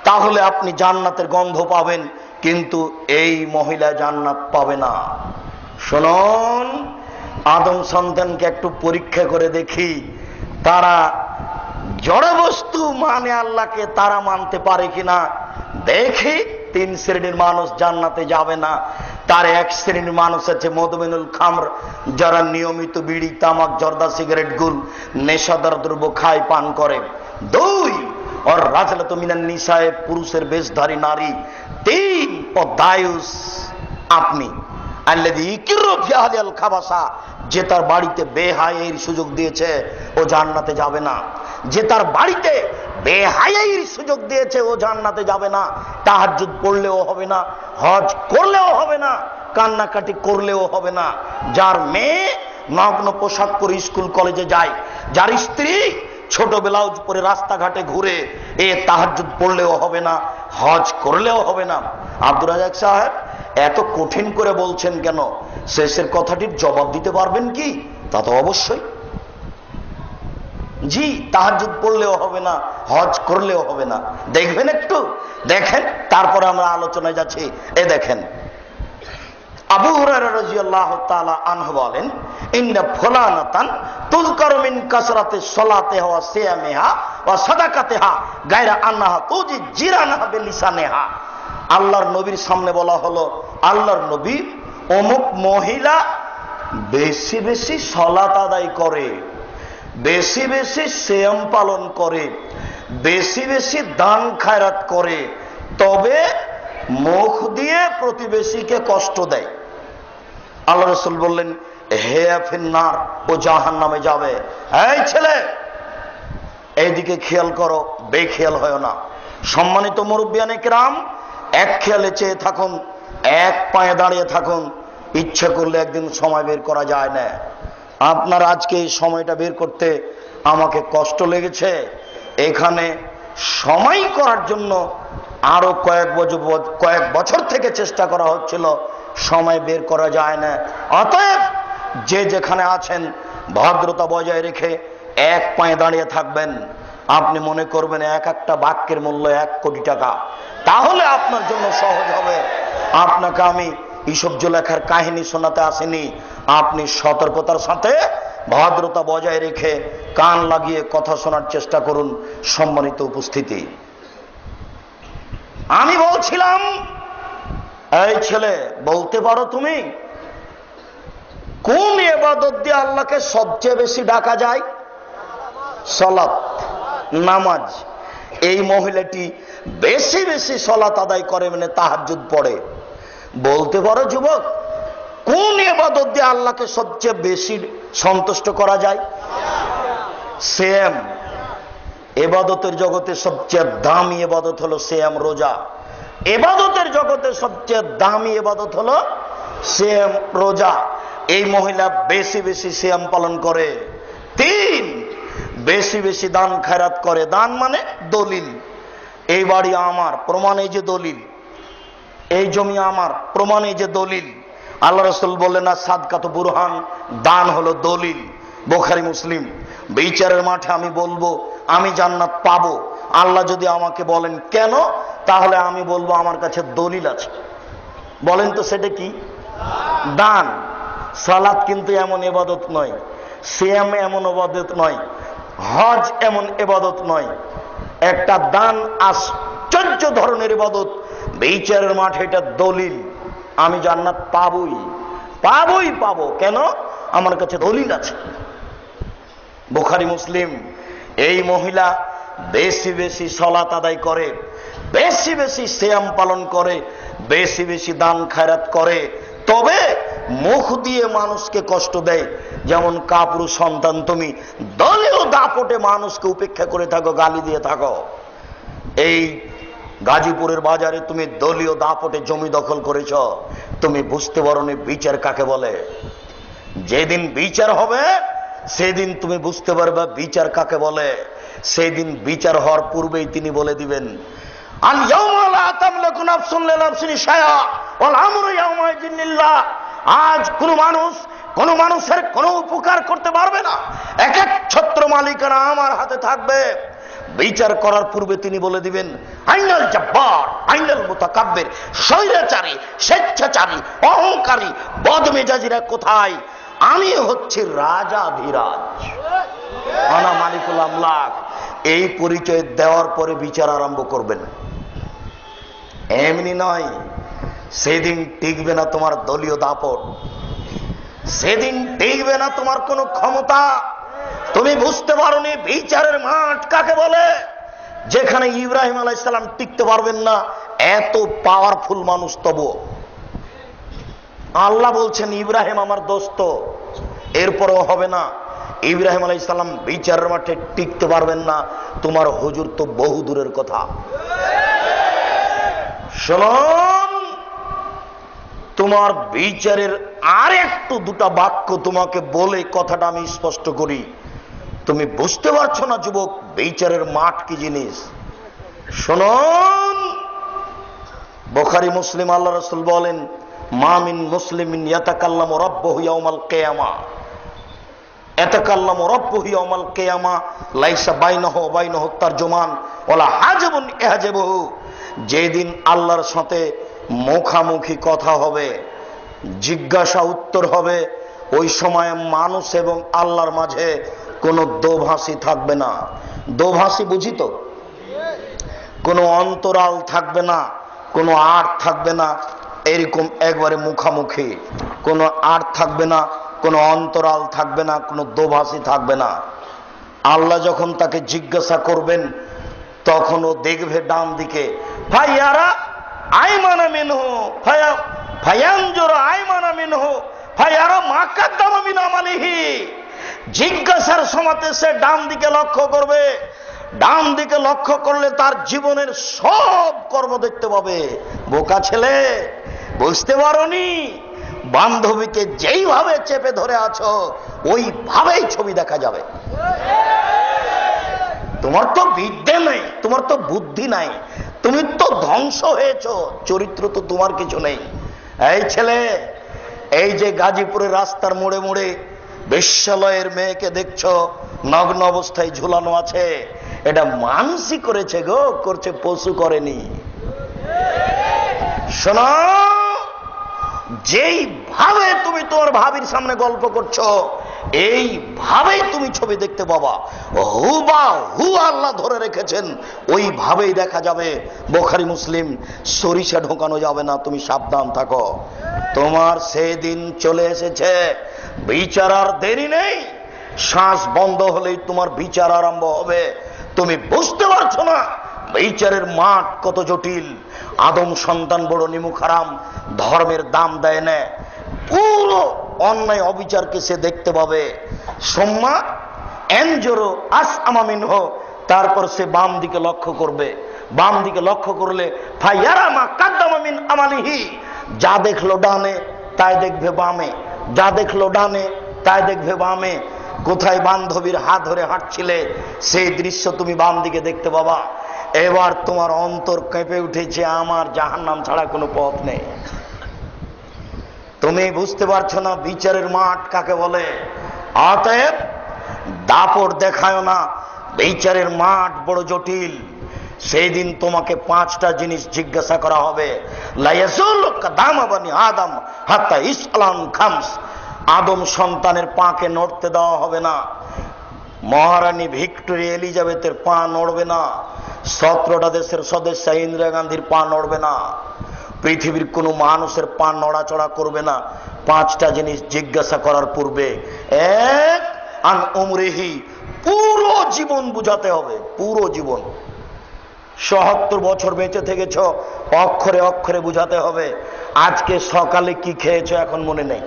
তাহলে আপনি জান্নাতের গন্ধ পাবেন, কিন্তু এই মহিলা জান্নাত পাবে না। শুনুন, আদম সন্তানকে একটু পরীক্ষা করে দেখি, তারা জড় বস্তু মানে আল্লাহকে তারা মানতে পারে কিনা দেখি। 3 শ্রেণীর মানুষ জান্নাতে যাবে না। তার 1 শ্রেণীর মানুষ আছে মদমিনুল খামর, যারা নিয়মিত বিড়ি, তামাক, জর্দা, সিগারেট, গুল, নেশাদার দ্রব্য খায়, পান করে। 2 और রাজলাতু মিনান নিসায়ে, পুরুষের বেশধারী নারী। 3 ও দায়ুস, আপনি আল্লাযী ইকরু ফি আহলিল খাবাসা, যে তার বাড়িতে বেহায়ার সুযোগ দিয়েছে ও জান্নাতে যাবে না। যে তার বাড়িতে বেহায়ার সুযোগ দিয়েছে ও জান্নাতে যাবে না। তাহাজ্জুদ পড়লেও হবে না, হজ করলেও হবে না, কান্নাকাটি করলেও হবে না। যার মেয়ে নগ্ন পোশাক পরে স্কুল কলেজে যায়, যার স্ত্রী ছোট ব্লাউজ পরে রাস্তাঘাটে ঘুরে, এ তাহাজ্জুদ পড়লেও হবে না, হজ করলেও হবে না। আব্দুর রাজ্জাক সাহেব এত কঠিন করে বলছেন কেন? শেষের কথাটির জবাব দিতে পারবেন কি? তা তো অবশ্যই। জি, তাহাজ্জুদ পড়লেও হবে না, হজ করলেও হবে না। দেখবেন একটু দেখেন, তারপরে আমরা আলোচনায় যাচ্ছি। এ দেখেন, আবু হুরায়রা রাদিয়াল্লাহু তাআলা আনহু বলেন, ইন্না ফুলানাতান তুযকারু মিন কাসরাতি সলাতিহা ওয়া সিয়ামিহা ওয়া সাদাকাতিহা গায়রা আন্নাহা তুজি জিরানাহা বিলিসানিহা। আল্লাহর নবীর সামনে বলা হলো, আল্লাহর নবী অমুক মহিলা বেশি বেশি সালাত আদায় করে, বেশি বেশি সিয়াম পালন করে, বেশি বেশি দান খায়রাত করে, তবে মুখ দিয়ে প্রতিবেশীকে কষ্ট দেয়। আল্লাহ রাসূল বললেন, হে ফিন্নার, ও জাহান্নামে যাবে। এই ছেলে, এইদিকে খেয়াল করো, বেখেয়াল হয় না। সম্মানিত মুরব্বিয়ানে কিরাম, এক খেয়ালে চেয়ে থাকুন, এক পায়ে দাঁড়িয়ে থাকুন। ইচ্ছা করলে একদিন সময় বের করা যায় না। আপনার আজকে এই সময়টা বের করতে আমাকে কষ্ট লেগেছে। এখানে সময় করার জন্য আরো কয়েক বছর থেকে চেষ্টা করা হচ্ছিল, সময় বের করা যায় না। অতএব যে যেখানে আছেন ভদ্রতা বজায় রেখে এক পায়ে দাঁড়িয়ে থাকবেন। আপনি মনে করবেন এক একটা বাক্যের মূল্য 1 কোটি টাকা, তাহলে আপনার জন্য সহজ হবে। আপনাকে আমি ইসব জুলেখার কাহিনী শোনাতে আসিনি। আপনি সতর্কতার সাথে ভদ্রতা বজায় রেখে কান লাগিয়ে কথা শোনার চেষ্টা করুন। সম্মানিত উপস্থিতি, আমি বলছিলাম, এই ছেলে, বলতে পারো তুমি কোন ইবাদত দিয়ে আল্লাহকে সবচেয়ে বেশি ডাকা যায়? সালাত, নামাজ। এই মহিলাটি বেশি বেশি সালাত আদায় করে, মানে তাহাজ্জুদ পড়ে। বলতে পারো যুবক, কোন ইবাদত দিয়ে আল্লাহকে সবচেয়ে বেশি সন্তুষ্ট করা যায়? সিয়াম। ইবাদতের জগতে সবচেয়ে দামি ইবাদত হলো সিয়াম, রোজা। ইবাদতের জগতে সবচেয়ে দামি ইবাদত হলো সিয়াম, রোজা। এই মহিলা বেশি বেশি সিয়াম পালন করে। 3, বেশি বেশি দান খায়রাত করে। দান মানে দলিল, এই বাড়ি আমার, প্রমাণে যে দলিল। এই জমি আমার, প্রমাণে যে দলিল। আল্লাহ রাসূল বললেন না, সাদকাত বুরহান, দান হলো দলিল। বুখারী মুসলিম। বিচারের মাঠে আমি বলবো আমি জান্নাত পাবো, আল্লাহ যদি আমাকে বলেন কেন, তাহলে আমি বলবো আমার কাছে দলিল আছে। বলেন তো সেটা কি? দান। সালাত কিন্তু এমন ইবাদত নয়, সিয়াম এমন ইবাদত নয়, হজ এমন ইবাদত নয়। একটা দান আশ্চর্য ধরনের ইবাদত। বিচারের মাঠে এটা দলিল, আমি জান্নাত পাবই পাবই পাবো। কেন? আমার কাছে দলিল আছে। বুখারী মুসলিম। এই মহিলা বেশি বেশি সালাত আদায় করে, বেশি বেশি সিয়াম পালন করে, বেশি বেশি দান খায়রাত করে, তবে মুখ দিয়ে মানুষকে কষ্ট দেয়। যেমন কাপুরু সন্তান, তুমি দলীয় দাপটে মানুষকে উপেক্ষা করে থাকো, গালি দিয়ে থাকো। এই গাজীপুরের বাজারে তুমি দলীয় দাপটে জমি দখল করেছ, তুমি বুঝতে পারোনি বিচার কাকে বলে। যেদিন বিচার হবে সেদিন তুমি বুঝতে পারবে বিচার কাকে বলে। সেই দিন বিচার হওয়ার পূর্বেই তিনি বলে দিবেন, আজ কোন মানুষের কোন উপকার করতে পারবে না, এক এক ছত্র মালিকানা আমার হাতে থাকবে। বিচার করার পূর্বে তিনি বলে দিবেন, আইনাল জব্বার আইনাল মুতাকাব্বির, স্বৈরাচারী, স্বেচ্ছাচারী, অহংকারী, বদমেজাজিরা কোথায়? আমি হচ্ছি রাজাধিরাজ, আনা মালিকুল আমলাক। এই পরিচয় দেওয়ার পরে বিচার আরম্ভ করবেন। এমনি নয়। সেদিন টিকবে না তোমার দলীয় দাপট, সেদিন টিকবে না তোমার কোনো ক্ষমতা। তুমি বুঝতে পারোনি বিচারের মাঠ কাকে বলে। যেখানে ইব্রাহিম আলাইহিস সালাম টিকতে পারবেন না, এত পাওয়ারফুল মানুষ, তবু আল্লাহ বলছেন ইব্রাহিম আমার দোস্ত, এরপরও হবে না। ইব্রাহিম আলাইহিস সালাম বিচারের মাঠে টিকতে পারবেন না, তোমার হুজুর তো বহু দূরের কথা। শুনুন, তোমার বিচারের আর একটু দুটা বাক্য তোমাকে বলে কথাটা আমি স্পষ্ট করি। তুমি বুঝতে পারছো না যুবক, বিচারের মাঠ কি জিনিস। শুনুন, বুখারী মুসলিম, আল্লাহ রাসূল বলেন, মা মিন মুসলিমিন ইয়াতাকাল্লামু রাব্বুহু ইয়াওমাল কিয়ামা, ইয়াতাকাল্লামু রাব্বুহু ইয়াওমাল কিয়ামা লাইসা বাইনাহু ওয়া বাইনাহু তারজুমান ওয়ালা হাজাবুন ইয়াহজাবুহু। যেদিন আল্লাহর সাথে মুখামুখি কথা হবে, জিজ্ঞাসা উত্তর হবে, ওই সময় মানুষ এবং আল্লাহর মাঝে কোনো দোভাষী থাকবে না। দোভাষী বুঝি তো? কোনো অন্তরাল থাকবে না, কোনো আড় থাকবে না, এরকম একবারে মুখামুখি। কোনো আড় থাকবে না, কোনো অন্তরাল থাকবে না, কোনো দোভাষী থাকবে না। আল্লাহ যখন তাকে জিজ্ঞাসা করবেন, তখনও দেখবে ডান দিকে, ফাইয়ারা আইমানা মিনহু ফায়ানজুরু আইমানা মিনহু ফায়ারা মা কাদ্দামা মিন আমালিহি। জিজ্ঞাসার সময় সে ডান দিকে লক্ষ্য করবে। ডান দিকে লক্ষ্য করলে তার জীবনের সব কর্ম দেখতে পাবে। বোকা ছেলে, বুঝতে পারোনি? বান্ধবীকে যেইভাবে চেপে ধরে আছো, ওইভাবেই ছবি দেখা যাবে। তোমার তো বিদ্যে নেই, তোমার তো বুদ্ধি নাই, তুমি তো ধ্বংস হয়েছো, চরিত্র তো তোমার কিছু নেই। এই ছেলে, এই যে গাজীপুরের রাস্তার মোড়ে মোড়ে বেশ্যালয়ের মেয়েকে দেখছো নগ্ন অবস্থায় ঝুলানো আছে, এটা মানুষই করেছে গো, করছে, পশু করেনি। শোনো, যেইভাবে তুমি তোমার ভাবির সামনে গল্প করছো, এইভাবেই তুমি ছবি দেখতে পাবা। হু আল্লাহ ধরে রেখেছেন, ওইভাবেই দেখা যাবে। বুখারী মুসলিম। সরিষা ঢোকানো যাবে না, তুমি সাবধান থাকো। তোমার সেদিন চলে এসেছে, বিচার আর দেরি নেই। শ্বাস বন্ধ হলেই তোমার বিচার আরম্ভ হবে। তুমি বুঝতে পারছো না বিচারের মাঠ কত জটিল। আদম সন্তান বড় নিমুখ হারাম, ধর্মের দাম দেয় না। পুরো অন্যায় অবিচারকে সে দেখতে পাবে। সোম্মা এনজোরো আস আমামিনহ, তারপর সে বাম দিকে লক্ষ্য করবে। বাম দিকে লক্ষ্য করলে ফাইয়ারামা কাদ্দামামিন আমালিহি, যা দেখলো ডানে তাই দেখবে বামে, যা দেখলো ডানে তাই দেখবে বামে। কোথায় বান্ধবীর হাত ধরে হাঁটছিলে সেই দৃশ্য তুমি বাম দিকে দেখতে পাবা। এবার তোমার অন্তর কেঁপে উঠেছে, আমার জাহান্নাম ছাড়া কোনো পথ নেই। তুমি বুঝতে পারছো না বিচারের মাঠ কাকে বলে। অতএব দাপট দেখায় না, বিচারের মাঠ বড় জটিল। সেই দিন তোমাকে 5টা জিনিস জিজ্ঞাসা করা হবে। আদম হাত্তা ইসলাম খামস, আদম সন্তানের পাকে নড়তে দেওয়া হবে না। মহারানী ভিক্টোরি এলিজাবেথের পা নড়বে না। 17টা দেশের সদস্য ইন্দিরা গান্ধীর পা নড়বে না। পৃথিবীর কোনো মানুষের পা নড়াচড়া করবে না। 5টা জিনিস জিজ্ঞাসা করার পূর্বে। এক, আন উমরিহি, পুরো জীবন বুঝাতে হবে। পুরো জীবন ৭৭ বছর বেঁচে থেকেছ, অক্ষরে অক্ষরে বুঝাতে হবে। আজকে সকালে কি খেয়েছ এখন মনে নেই,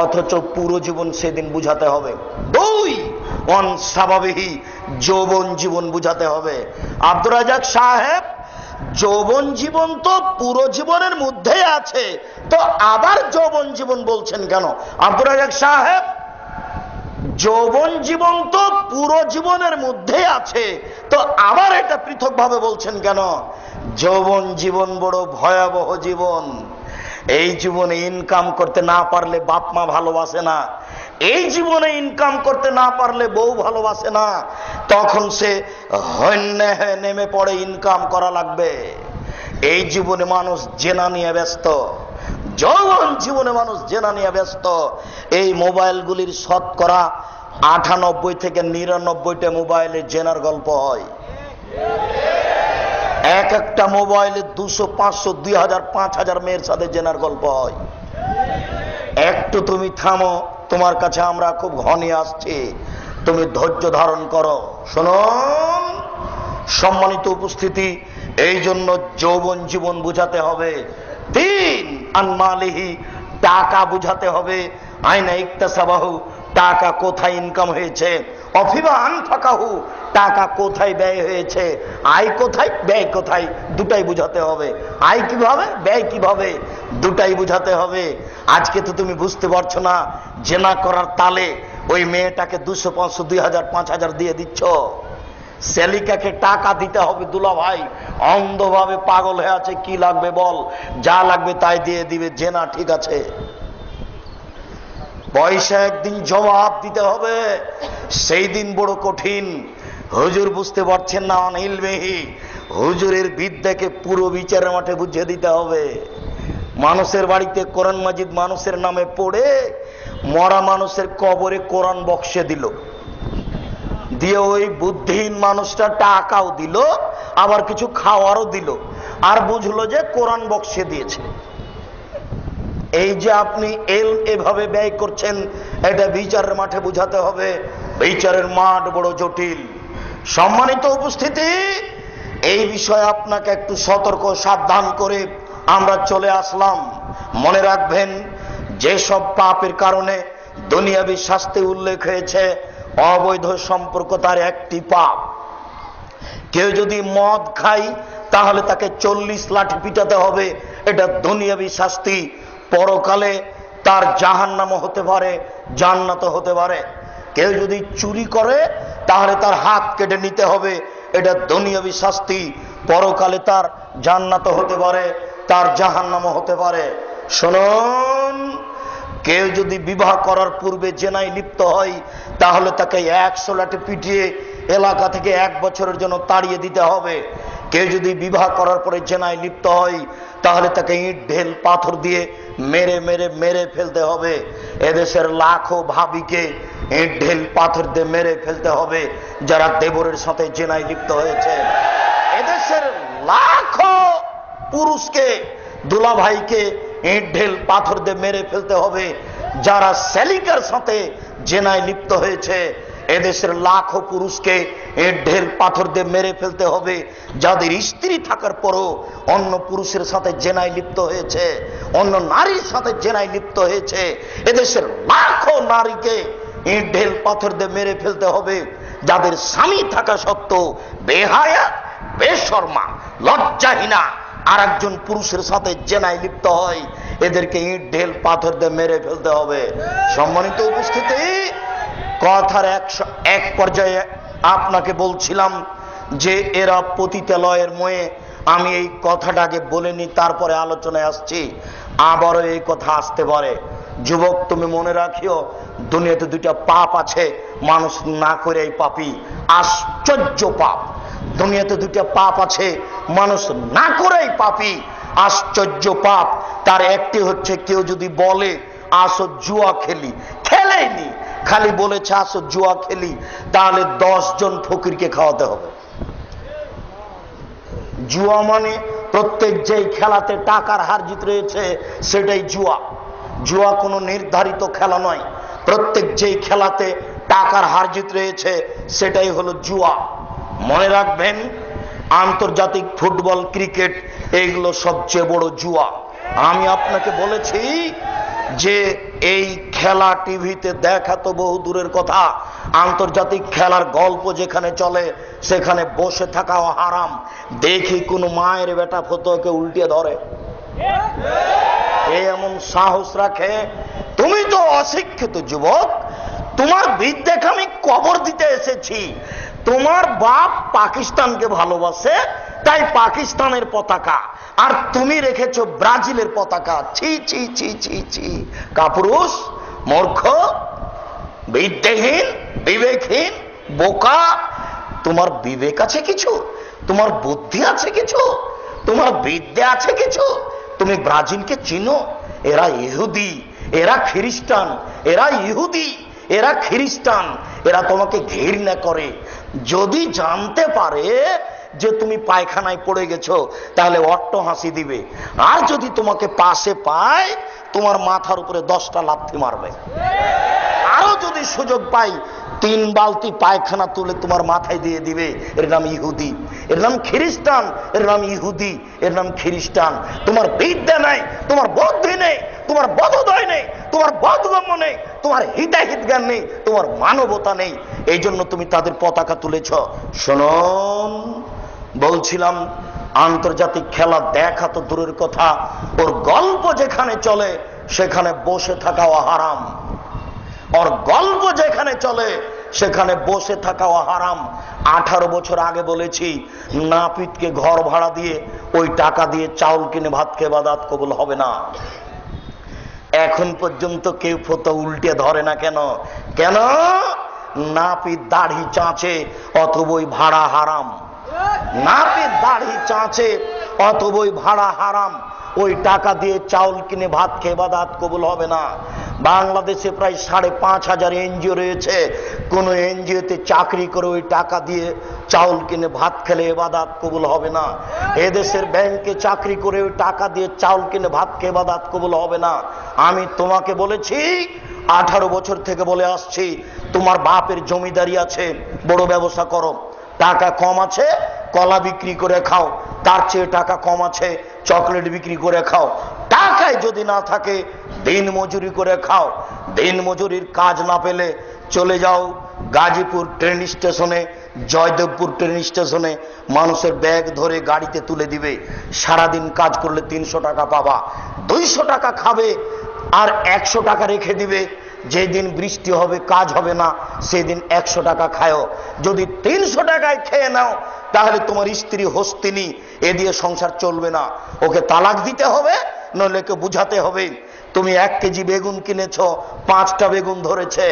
অথচ পুরো জীবন সেদিন বুঝাতে হবে। 2, অন স্বাভাবিকই, যৌবন জীবন বুঝাতে হবে। আব্দুর রাজাক সাহেব, যৌবন জীবন তো পুরো জীবনের মধ্যে আছে, তো আবার যৌবন জীবন বলছেন কেন? আব্দুর রাজাক সাহেব, যৌবন জীবন তো পুরো জীবনের মধ্যে আছে, তো আবার এটা পৃথক ভাবে বলছেন কেন? যৌবন জীবন বড় ভয়াবহ জীবন। এই জীবনে ইনকাম করতে না পারলে বাপ মা ভালোবাসে না, এই জীবনে ইনকাম করতে না পারলে বউ ভালোবাসে না, তখন সে হন্যে হয়ে নেমে পড়ে ইনকাম করা লাগবে। এই জীবনে মানুষ জেনা নিয়ে ব্যস্ত, যৌবন জীবনে মানুষ জেনা নিয়ে ব্যস্ত। এই মোবাইলগুলির শতকরা 98 থেকে 99টা মোবাইলে জেনার গল্প হয়। এক একটা মোবাইলে 200, 500, 2000, 5000 মেয়ের সাথে জেনার গল্প হয়। একটু তুমি থামো, তোমার কাছে আমরা খুব ঘনে আসছি, তুমি ধৈর্য ধারণ করো। শুনুন সম্মানিত উপস্থিতি, এই জন্য যৌবন জীবন বুঝাতে হবে। 3, আনমালিহি, টাকা বুঝাতে হবে। আইনা ইকতাসাবাহু, টাকা কোথায় ইনকাম হয়েছে। অফিবা আনফাকাহু, টাকা কোথায় ব্যয় হয়েছে। আয় কোথায়, ব্যয় কোথায়, দুটাই বুঝাতে হবে। আয় কিভাবে, ব্যয় কিভাবে, দুটাই বুঝাতে হবে। আজকে তো তুমি বুঝতে পারছো না, জেনা করার তালে ওই মেয়েটাকে 200, 500, 2000, 5000 দিয়ে দিচ্ছ। সেলিকাকে টাকা দিতে হবে দুলা ভাই, অন্ধভাবে পাগল হয়ে আছে, কি লাগবে বল, যা লাগবে তাই দিয়ে দিবে। জেনা ঠিক আছে, পয়সা একদিন জবাব দিতে হবে, সেই দিন বড় কঠিন। হুজুর বুঝতে পারছেন না, অনিলমেহি, হুজুরের বিদ্যাকে পুরো বিচারের মাঠে বুঝিয়ে দিতে হবে। মানুষের বাড়িতে কোরআন মাজিদ মানুষের নামে পড়ে মরা মানুষের কবরে কোরআন বক্সে দিল, দিয়ে ওই বুদ্ধিহীন মানুষটা টাকাও দিল, আবার কিছু খাওয়ারও দিল, আর বুঝলো যে কোরআন বক্সে দিয়েছে। এই যে আপনি এভাবে ব্যয় করছেন, এটা বিচারের মাঠে বুঝাতে হবে। বিচারের মাঠ বড় জটিল। সম্মানিত উপস্থিতি, এই বিষয়ে আপনাকে একটু সতর্ক সাবধান করে আমরা চলে আসলাম। মনে রাখবেন, যেসব পাপের কারণে দুনিয়াবী শাস্তি উল্লেখ হয়েছে, অবৈধ সম্পর্ক তার একটি পাপ। কেউ যদি মদ খায় তাহলে তাকে 40 লাঠি পিটাতে হবে, এটা দুনিয়াবী শাস্তি। পরকালে তার জাহান্নামও হতে পারে, জান্নাতও হতে পারে। কেউ যদি চুরি করে তাহলে তার হাত কেটে নিতে হবে, এটা দুনিয়াবী শাস্তি। পরকালে তার জান্নাতও হতে পারে, তার জাহান্নামও হতে পারে। শুনুন, কেউ যদি বিবাহ করার পূর্বে জেনায় লিপ্ত হয় তাহলে তাকে 100 লাঠি পিটিয়ে এলাকা থেকে 1 বছরের জন্য তাড়িয়ে দিতে হবে। কেউ যদি বিবাহ করার পরে জেনায় লিপ্ত হয় তাহলে তাকে ইট ঢেল পাথর দিয়ে মেরে মেরে মেরে ফেলতে হবে। এদেশের লাখো ভাবিকে ইট ঢেল পাথর দিয়ে মেরে ফেলতে হবে যারা দেবরের সাথে জেনায় লিপ্ত হয়েছে। এদেশের লাখো পুরুষকে, দুলা ভাইকে ইট ঢেল পাথর দিয়ে মেরে ফেলতে হবে যারা সেলিকার সাথে জেনায় লিপ্ত হয়েছে। এদেশের লাখো পুরুষকে ঢেল পাথর দিয়ে মেরে ফেলতে হবে যাদের স্ত্রী থাকার পরও অন্য পুরুষের সাথে জেনায় লিপ্ত হয়েছে, অন্য নারীর সাথে জেনায় লিপ্ত হয়েছে। এদেশের লাখো নারীকে ঢেল পাথর দিয়ে মেরে ফেলতে হবে যাদের স্বামী থাকা সত্ত্বেও বেহায়া, বেশরমা, লজ্জাহীনা আর একজন পুরুষের সাথে জেনায় লিপ্ত হয়। এদেরকে ইট ঢেল পাথর দিয়ে মেরে ফেলতে হবে। সম্মানিত উপস্থিতি, কথার এক পর্যায়ে আপনাকে বলছিলাম যে এরা পতিতালয়ের ময়ে, আমি এই কথাটাকে বলিনি, তারপরে আলোচনায় আসছি, আবারও এই কথা আসতে পারে। যুবক, তুমি মনে রাখিও, দুনিয়াতে দুইটা পাপ আছে, মানুষ না করে এই পাপী। আশ্চর্য পাপ। দুনিয়াতে দুইটা পাপ আছে, মানুষ না করেই পাপী। আশ্চর্য পাপ। তার একটি হচ্ছে, কেউ যদি বলে আসো জুয়া খেলি, খেলেইনি, খালি বলেছে আসো জুয়া খেলি, তাহলে 10 জন ফকিরকে খাওয়াতে হবে। জুয়া মানে প্রত্যেক যেই খেলাতে টাকার হার জিত রয়েছে সেটাই জুয়া। জুয়া কোনো নির্ধারিত খেলা নয়, প্রত্যেক যেই খেলাতে টাকার হার জিত রয়েছে সেটাই হলো জুয়া। মনে রাখবেন, আন্তর্জাতিক ফুটবল, ক্রিকেট, এইগুলো সবচেয়ে বড় জুয়া। আমি আপনাকে বলেছি যে এই খেলা টিভিতে দেখা তো বহু দূরের কথা, আন্তর্জাতিক খেলার গল্প যেখানে চলে সেখানে বসে থাকাও হারাম। দেখি কোন মায়ের বেটা ফতোয়াকে উল্টিয়ে ধরে, এমন সাহস রাখে। তুমি তো অশিক্ষিত যুবক, তোমার বিদ্যাকে আমি কবর দিতে এসেছি। তোমার বাপ পাকিস্তানকে ভালোবাসে, তাই পাকিস্তানের পতাকা, আর তুমি রেখেছো ব্রাজিলের পতাকা। ছি ছি ছি ছি ছি, কাপুরুষ, মূর্খ, বিদ্যাহীন, বিবেকহীন, বোকা। তোমার বিবেক আছে কিছু? তোমার বুদ্ধি আছে কিছু? তোমার বিদ্যা আছে কিছু? তুমি ব্রাজিলকে চিনো? এরা ইহুদি, এরা খ্রিস্টান, এরা ইহুদি, এরা খ্রিস্টান, এরা তোমাকে ঘৃণা করে। যদি জানতে পারে যে তুমি পায়খানায় পড়ে গেছো তাহলে অট্ট হাসি দিবে, আর যদি তোমাকে পাশে পায় তোমার মাথার উপরে 10টা লাথি মারবে। আরো যদি সুযোগ পাই 3 বালতি পায়খানা তুলে তোমার মাথায় দিয়ে দিবে। এর নাম ইহুদি, এর নাম খ্রিস্টান, এর নাম ইহুদি, এর নাম খ্রিস্টান। তোমার বিদ্যা নেই, তোমার বুদ্ধি নেই, তোমার বোধোদয় নেই, তোমার বোধগম্য নেই, তোমার হিতাহিত জ্ঞান নেই, তোমার মানবতা নেই, এই জন্য তুমি তাদের পতাকা তুলেছ। শুনুন, বলছিলাম আন্তর্জাতিক খেলা দেখা তো দূরের কথা, ওর গল্প যেখানে চলে সেখানে বসে থাকাও হারাম। ওর গল্প যেখানে চলে সেখানে বসে থাকাও হারাম। 18 বছর আগে বলেছি, নাপিতকে ঘর ভাড়া দিয়ে ওই টাকা দিয়ে চাউল কিনে ভাত খেয়ে ইবাদত কবুল হবে না। এখন পর্যন্ত কেউ ফতোয়া উল্টে ধরে না। কেন? কেন? নাপিত দাড়ি চাঁচে, অথবই ভাড়া হারাম। নাপিত দাড়ি চাঁচে, অথবই ভাড়া হারাম। ওই টাকা দিয়ে চাউল কিনে ভাত খেয়ে ইবাদত কবুল হবে না। বাংলাদেশে প্রায় 5,500 এনজিও রয়েছে, কোন এনজিওতে চাকরি করে ওই টাকা দিয়ে চাউল কিনে ভাত খেলে ইবাদত কবুল হবে না। এদেশের ব্যাংকে চাকরি করে ওই টাকা দিয়ে চাউল কিনে ভাত খেয়ে ইবাদত কবুল হবে না। আমি তোমাকে বলেছি, 18 বছর থেকে বলে আসছি, তোমার বাপের জমিদারি আছে, বড় ব্যবসা করো। টাকা কম আছে, কলা বিক্রি করে খাও। তার চেয়ে টাকা কম আছে, চকলেট বিক্রি করে খাও। টাকায় যদি না থাকে দিন মজুরি করে খাও। দিন মজুরির কাজ না পেলে চলে যাও গাজীপুর ট্রেন স্টেশনে, জয়দেবপুর ট্রেন স্টেশনে, মানুষের ব্যাগ ধরে গাড়িতে তুলে দিবে। সারাদিন কাজ করলে 300 টাকা পাবা। 200 টাকা খাবে আর 100 টাকা রেখে দিবে। যেদিন বৃষ্টি হবে, কাজ হবে না, সেদিন 100 টাকা খায়ও। যদি 300 টাকায় খেয়ে নাও তাহলে তোমার স্ত্রী হস্তিনী, এ দিয়ে সংসার চলবে না। ওকে তালাক দিতে হবে, নইলে ওকে বুঝাতে হবে। তুমি 1 কেজি বেগুন কিনেছ, 5টা বেগুন ধরেছে,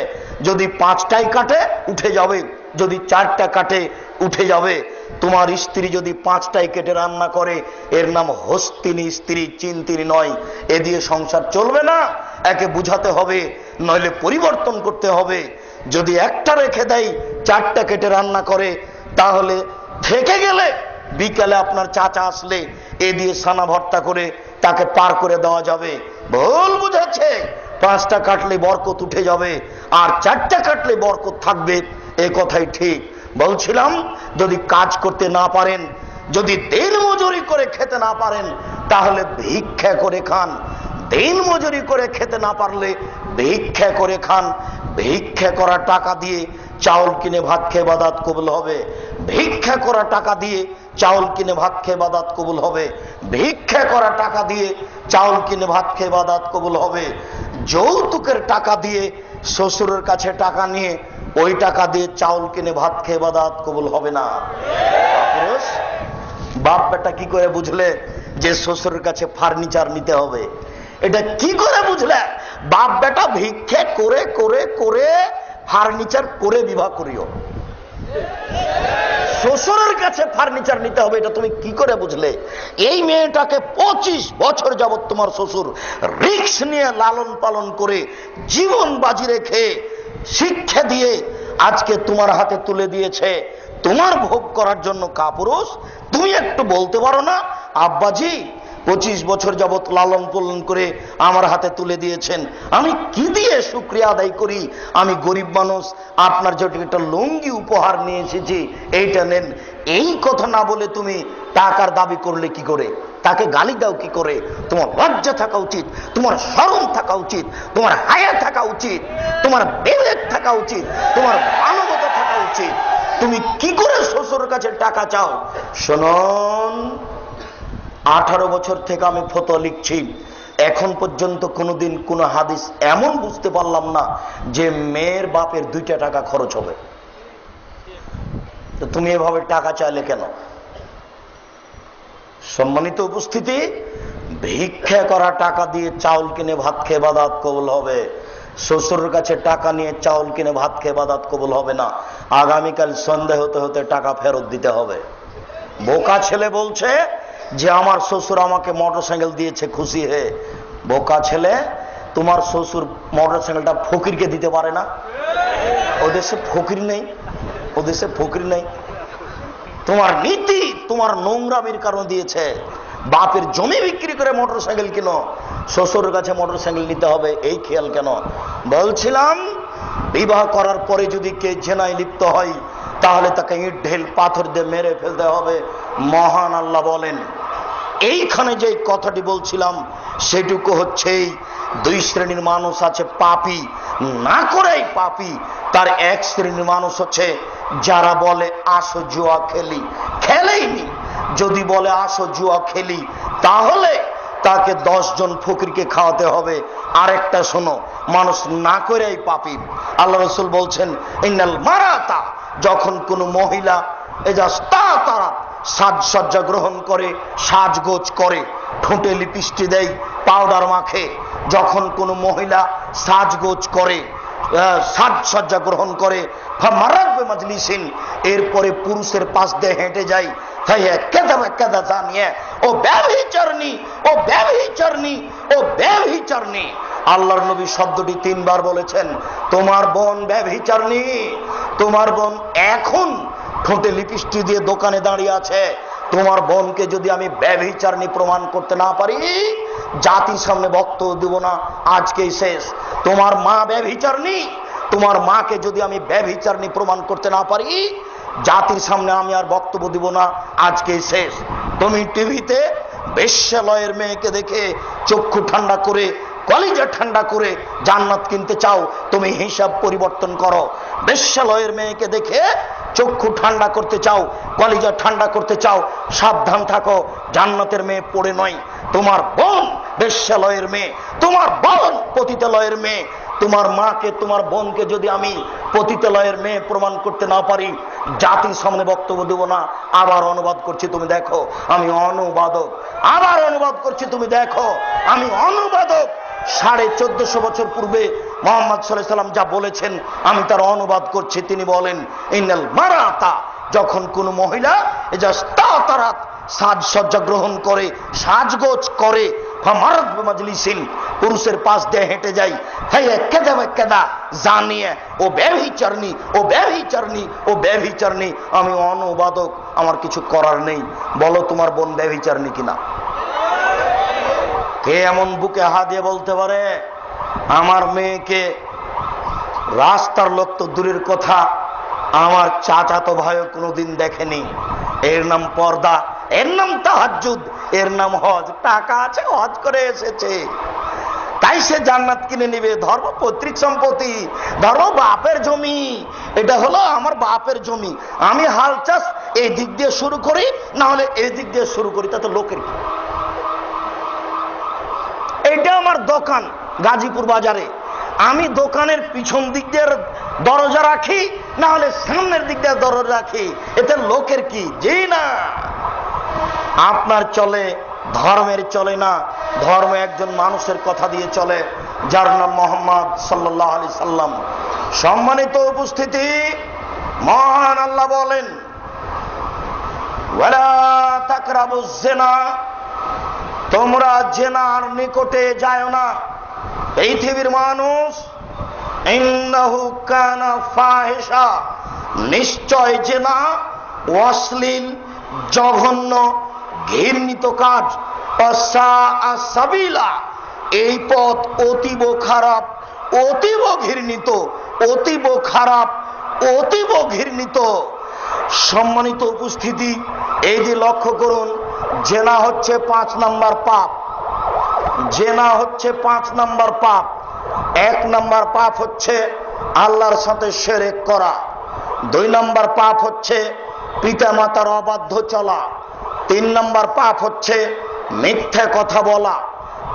যদি 5টাই কাটে উঠে যাবে, যদি 4টা কাটে উঠে যাবে। তোমার স্ত্রী যদি 5টাই কেটে রান্না করে, এর নাম হস্তিনী স্ত্রী, চিন্তিনী নয়। এ দিয়ে সংসার চলবে না, একে বুঝাতে হবে, নইলে পরিবর্তন করতে হবে। যদি একটা রেখে দেয়, 4টা কেটে রান্না করে, তাহলে থেকে গেলে বিকালে আপনার চাচা আসলে এ দিয়ে সানা ভর্তা করে তাকে পার করে দেওয়া যাবে। ভুল বুঝেছে, 5টা কাটলে বরকত উঠে যাবে আর 4টা কাটলে বরকত থাকবে, এ কথাই ঠিক। বলছিলাম যদি কাজ করতে না পারেন, যদি দিন মজুরি করে খেতে না পারেন, তাহলে ভিক্ষা করে খান। দিন মজুরি করে খেতে না পারলে ভিক্ষা করে খান। ভিক্ষা করা টাকা দিয়ে চাউল কিনে ভাত খেয়ে ইবাদত কবুল হবে। ভিক্ষা করা টাকা দিয়ে চাউল কিনে ভাত খেয়ে ইবাদত কবুল হবে। ভিক্ষা করা টাকা দিয়ে চাউল কিনে ভাত খেয়ে ইবাদত কবুল হবে। যৌতুকের টাকা দিয়ে শ্বশুরের কাছে টাকা নিয়ে ওই টাকা দিয়ে চাউল কিনে ভাত খেয়ে ইবাদত কবুল হবে না। বাপ বেটা কি করে বুঝলে যে শ্বশুরের কাছে ফার্নিচার নিতে হবে? এটা কি করে বুঝলে? বাপ বেটা ভিক্ষে করে করে করে ফার্নিচার করে বিবাহ করিও। শ্বশুরের কাছে ফার্নিচার নিতে হবে, এটা তুমি কি করে বুঝলে? এই মেয়েটাকে 25 বছর যাবত তোমার শ্বশুর রিস্ক নিয়ে লালন পালন করে জীবন বাজি রেখে শিক্ষা দিয়ে আজকে তোমার হাতে তুলে দিয়েছে তোমার ভোগ করার জন্য। কাপুরুষ, তুমি একটু বলতে পারো না আব্বাজি 25 বছর যাবত লালন পালন করে আমার হাতে তুলে দিয়েছেন, আমি কি দিয়ে শুকরিয়া আদায় করি? আমি গরিব মানুষ, আপনার যেটা একটা লুঙ্গি উপহার নিয়ে এসেছি, এইটা নেন। এই কথা না বলে তুমি টাকার দাবি করলে কি করে? তাকে গালি দাও কি করে? তোমার লজ্জা থাকা উচিত, তোমার শরম থাকা উচিত, তোমার হায়া থাকা উচিত, তোমার বিবেক থাকা উচিত, তোমার মানবতা থাকা উচিত। তুমি কি করে শ্বশুরের কাছে টাকা চাও? শুনুন, 18 বছর থেকে আমি ফতোয়া লিখছি, এখন পর্যন্ত কোনোদিন কোনো হাদিস এমন বুঝতে পারলাম না যে মেয়ের বাপের 2টা টাকা খরচ হবে। তো তুমি এভাবে টাকা চাইলে কেন? সম্মানিত উপস্থিতি, ভিক্ষা করা টাকা দিয়ে চাউল কিনে ভাত খেয়ে ইবাদত কবুল হবে। শ্বশুরের কাছে টাকা নিয়ে চাউল কিনে ভাত খেয়ে ইবাদত কবুল হবে না। আগামীকাল সন্ধ্যা হতে হতে টাকা ফেরত দিতে হবে। বোকা ছেলে বলছে যে আমার শ্বশুর আমাকে মোটরসাইকেল দিয়েছে খুশি হয়ে। বোকা ছেলে, তোমার শ্বশুর মোটরসাইকেলটা ফকিরকে দিতে পারে না? ও দেশে ফকির নেই, ও দেশে ফকির নেই। তোমার নীতি, তোমার নোংরামির কারণে দিয়েছে। বাপের জমি বিক্রি করে মোটরসাইকেল কিনো, শ্বশুরের কাছে মোটরসাইকেল নিতে হবে, এই খেয়াল কেন? বলছিলাম, বিবাহ করার পরে যদি কে জেনায় লিপ্ত হয় তাহলে তাকে ইট ঢেল পাথর দিয়ে মেরে ফেলতে হবে। মহান আল্লাহ বলেন। এইখানে যে কথাটি বলছিলাম সেটুকু হচ্ছে, 2 শ্রেণীর মানুষ আছে পাপী, না করেই পাপী। তার 1 শ্রেণীর মানুষ হচ্ছে যারা বলে আসো জুয়া খেলি, খেলেইনি। যদি বলে আসো জুয়া খেলি, তাহলে তাকে 10 জন ফকিরকে খাওয়াতে হবে। আরেকটা শোনো, মানুষ না করেই পাপী। আল্লাহ রাসূল বলছেন, ইন্নাল মারাতা, যখন কোন মহিলা তারা সাজসজ্জা গ্রহণ করে, সাজগোজ করে, ঠোঁটে লিপস্টিক দেয়, পাউডার মাখে, যখন কোন মহিলা সাজগোজ করে, সাজসজ্জা গ্রহণ করে, মাজলিসিন, এরপরে পুরুষের পাশ দিয়ে হেঁটে যায়, ও ব্যভিচারিণী, ও ব্যভিচারিণী, ও ব্যভিচারিণী। আল্লাহর নবী শব্দটি 3 বার বলেছেন। তোমার বোন ব্যভিচারিণী, তোমার বোন এখন ঠোঁটে লিপস্টিক দিয়ে দোকানে দাঁড়িয়ে আছে। তোমার বোনকে যদি আমি ব্যভিচারিণী প্রমাণ করতে না পারি, জাতির সামনে বক্তব্য দেব না, আজকেই শেষ। তোমার মা ব্যভিচারিণী, তোমার মাকে যদি আমি ব্যভিচারিণী প্রমাণ করতে না পারি, জাতির সামনে আমি আর বক্তব্য দিব না, আজকেই শেষ। তুমি টিভিতে বেশ্যালয়ের মেয়েকে দেখে চক্ষু ঠান্ডা করে, কলিজা ঠান্ডা করে জান্নাত কিনতে চাও, তুমি হিসাব পরিবর্তন করো। বেশ্যালয়ের মেয়েকে দেখে চক্ষু ঠান্ডা করতে চাও, কলিজা ঠান্ডা করতে চাও, সাবধান থাকো, জান্নাতের মেয়ে পড়ে নয়। তোমার বোন বেশ্যালয়ের মেয়ে, তোমার বোন পতিতালয়ের মেয়ে। তোমার মাকে, তোমার বোনকে যদি আমি পতিতালয়ের মেয়ে প্রমাণ করতে না পারি, জাতির সামনে বক্তব্য দেব না। আবার অনুবাদ করছি, তুমি দেখো আমি অনুবাদক। আবার অনুবাদ করছি, তুমি দেখো আমি অনুবাদক। 1450 বছর পূর্বে মুহাম্মদ সাল্লাল্লাহু আলাইহি ওয়াসাল্লাম যা বলেছেন আমি তার অনুবাদ করছি। তিনি বলেন, ইন্নাল মারাতা, যখন কোন মহিলা তারাত সাজসজ্জা গ্রহণ করে, সাজগোজ করে, পুরুষের পাশ দিয়ে হেঁটে যাই, জানিয়ে ও ব্যভিচারিণী, ও ব্যভিচারিণী, ও ব্যভিচারিণী। আমি অনুবাদক, আমার কিছু করার নেই। বলো তোমার বোন ব্যভিচারিণী কিনা? কে এমন বুকে হাত দিয়ে বলতে পারে? আমার মেয়েকে রাস্তার লোক তো দূরের কথা, আমার চাচাতো ভাইও কোনোদিন দেখেনি। এর নাম পর্দা, এর নাম তাহাজ্জুদ, এর নাম হজ। টাকা আছে, হজ করে এসেছে, তাই সে জান্নাত কিনে নিবে। ধর্ম পৈতৃক সম্পত্তি, ধর্ম বাপের জমি। এটা হলো আমার বাপের জমি, আমি হাল চাষ এই দিক দিয়ে শুরু করি, না হলে এই দিক দিয়ে শুরু করি, তাতে লোকের কি? এটা আমার দোকান গাজীপুর বাজারে, আমি দোকানের পিছন দিক দিয়ে দরজা রাখি, না হলে সামনের দিক দিয়ে দরজা রাখি, এতে লোকের কি? জি না, আপনার চলে, ধর্মের চলে না। ধর্ম একজন মানুষের কথা দিয়ে চলে, যার নাম মোহাম্মদ সাল্লাল্লাহু আলাইহি সাল্লাম। সম্মানিত উপস্থিতি, মহান আল্লাহ বলেন, ওয়ালা তাকরাবুজ জিনা, তোমরা জিনার নিকটে যায় না। পৃথিবীর মানুষ, ইন্নাহু কানা ফাহিশা, নিশ্চয় জিনা অশ্লীল, জঘন্য, ঘৃণিত কাজ। সাবিলা, এই পথ অতীব খারাপ, অতীব ঘৃণিত, অতীব খারাপ, অতীব ঘৃণিত। সম্মানিত উপস্থিতি, এই যে লক্ষ্য করুন, জেনা হচ্ছে 5 নাম্বার পাপ। জেনা হচ্ছে 5 নাম্বার পাপ। 1 নাম্বার পাপ হচ্ছে আল্লাহর সাথে শিরক করা। 2 নাম্বার পাপ হচ্ছে পিতা মাতার অবাধ্য চলা। 3 নাম্বার পাপ হচ্ছে মিথ্যা কথা বলা।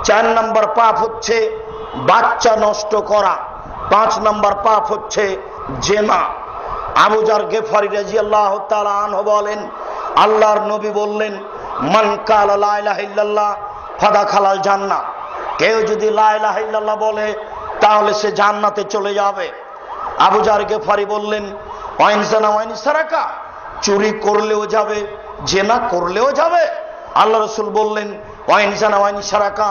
4 নাম্বার পাপ হচ্ছে বাচ্চা নষ্ট করা। 5 নাম্বার পাপ হচ্ছে জেনা। আবু যার গেফারি রাদিয়াল্লাহু তাআলা আনহু বলেন, আল্লাহর নবী বললেন, মান কালা লা ইলাহা ইল্লাল্লাহ ফাদাখালাল জান্নাহ, কেউ যদি লা ইলাহা ইল্লাল্লাহ বলে তাহলে সে জান্নাতে চলে যাবে। আবু যার গেফারি বললেন, ওয়াইন জানা ওয়াইন সারাকা, চুরি করলেও যাবে, জেনা করলেও যাবে। আল্লাহ রাসূল বললেন, ওয়াইন জানা ওয়াইন সারাকা,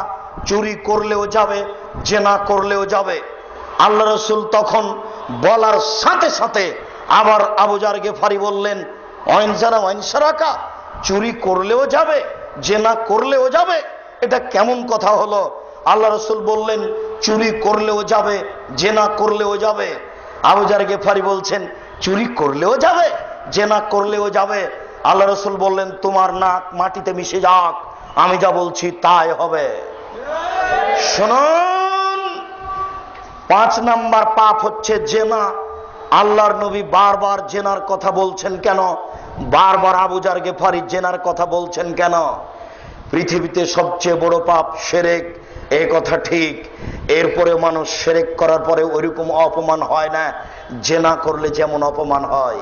চুরি করলেও যাবে, জেনা করলেও যাবে। আল্লাহ রাসূল তখন বলার সাথে সাথে আবার আবু যার গেফারি বললেন, ওয়াইন জানা ওয়াইন সারাকা, চুরি করলেও যাবে, জেনা করলেও যাবে। এটা কেমন কথা হলো? আল্লাহ রাসূল বললেন, চুরি করলেও যাবে, জেনা করলেও যাবে। আবু যার গেফারি বলছেন, চুরি করলেও যাবে, জেনা করলেও যাবে। আল্লাহ রাসূল বললেন, তোমার নাক মাটিতে মিশে যাক, আমি যা বলছি তাই হবে। শুনুন, 5 নাম্বার পাপ হচ্ছে জেনা। আল্লাহর নবী বারবার জেনার কথা বলছেন কেন? বারবার আবু যার গেফারি জেনার কথা বলছেন কেন? পৃথিবীতে সবচেয়ে বড় পাপ শিরক, এই কথা ঠিক। এরপরে মানুষ শিরক করার পরে ওইরকম অপমান হয় না জেনা করলে যেমন অপমান হয়।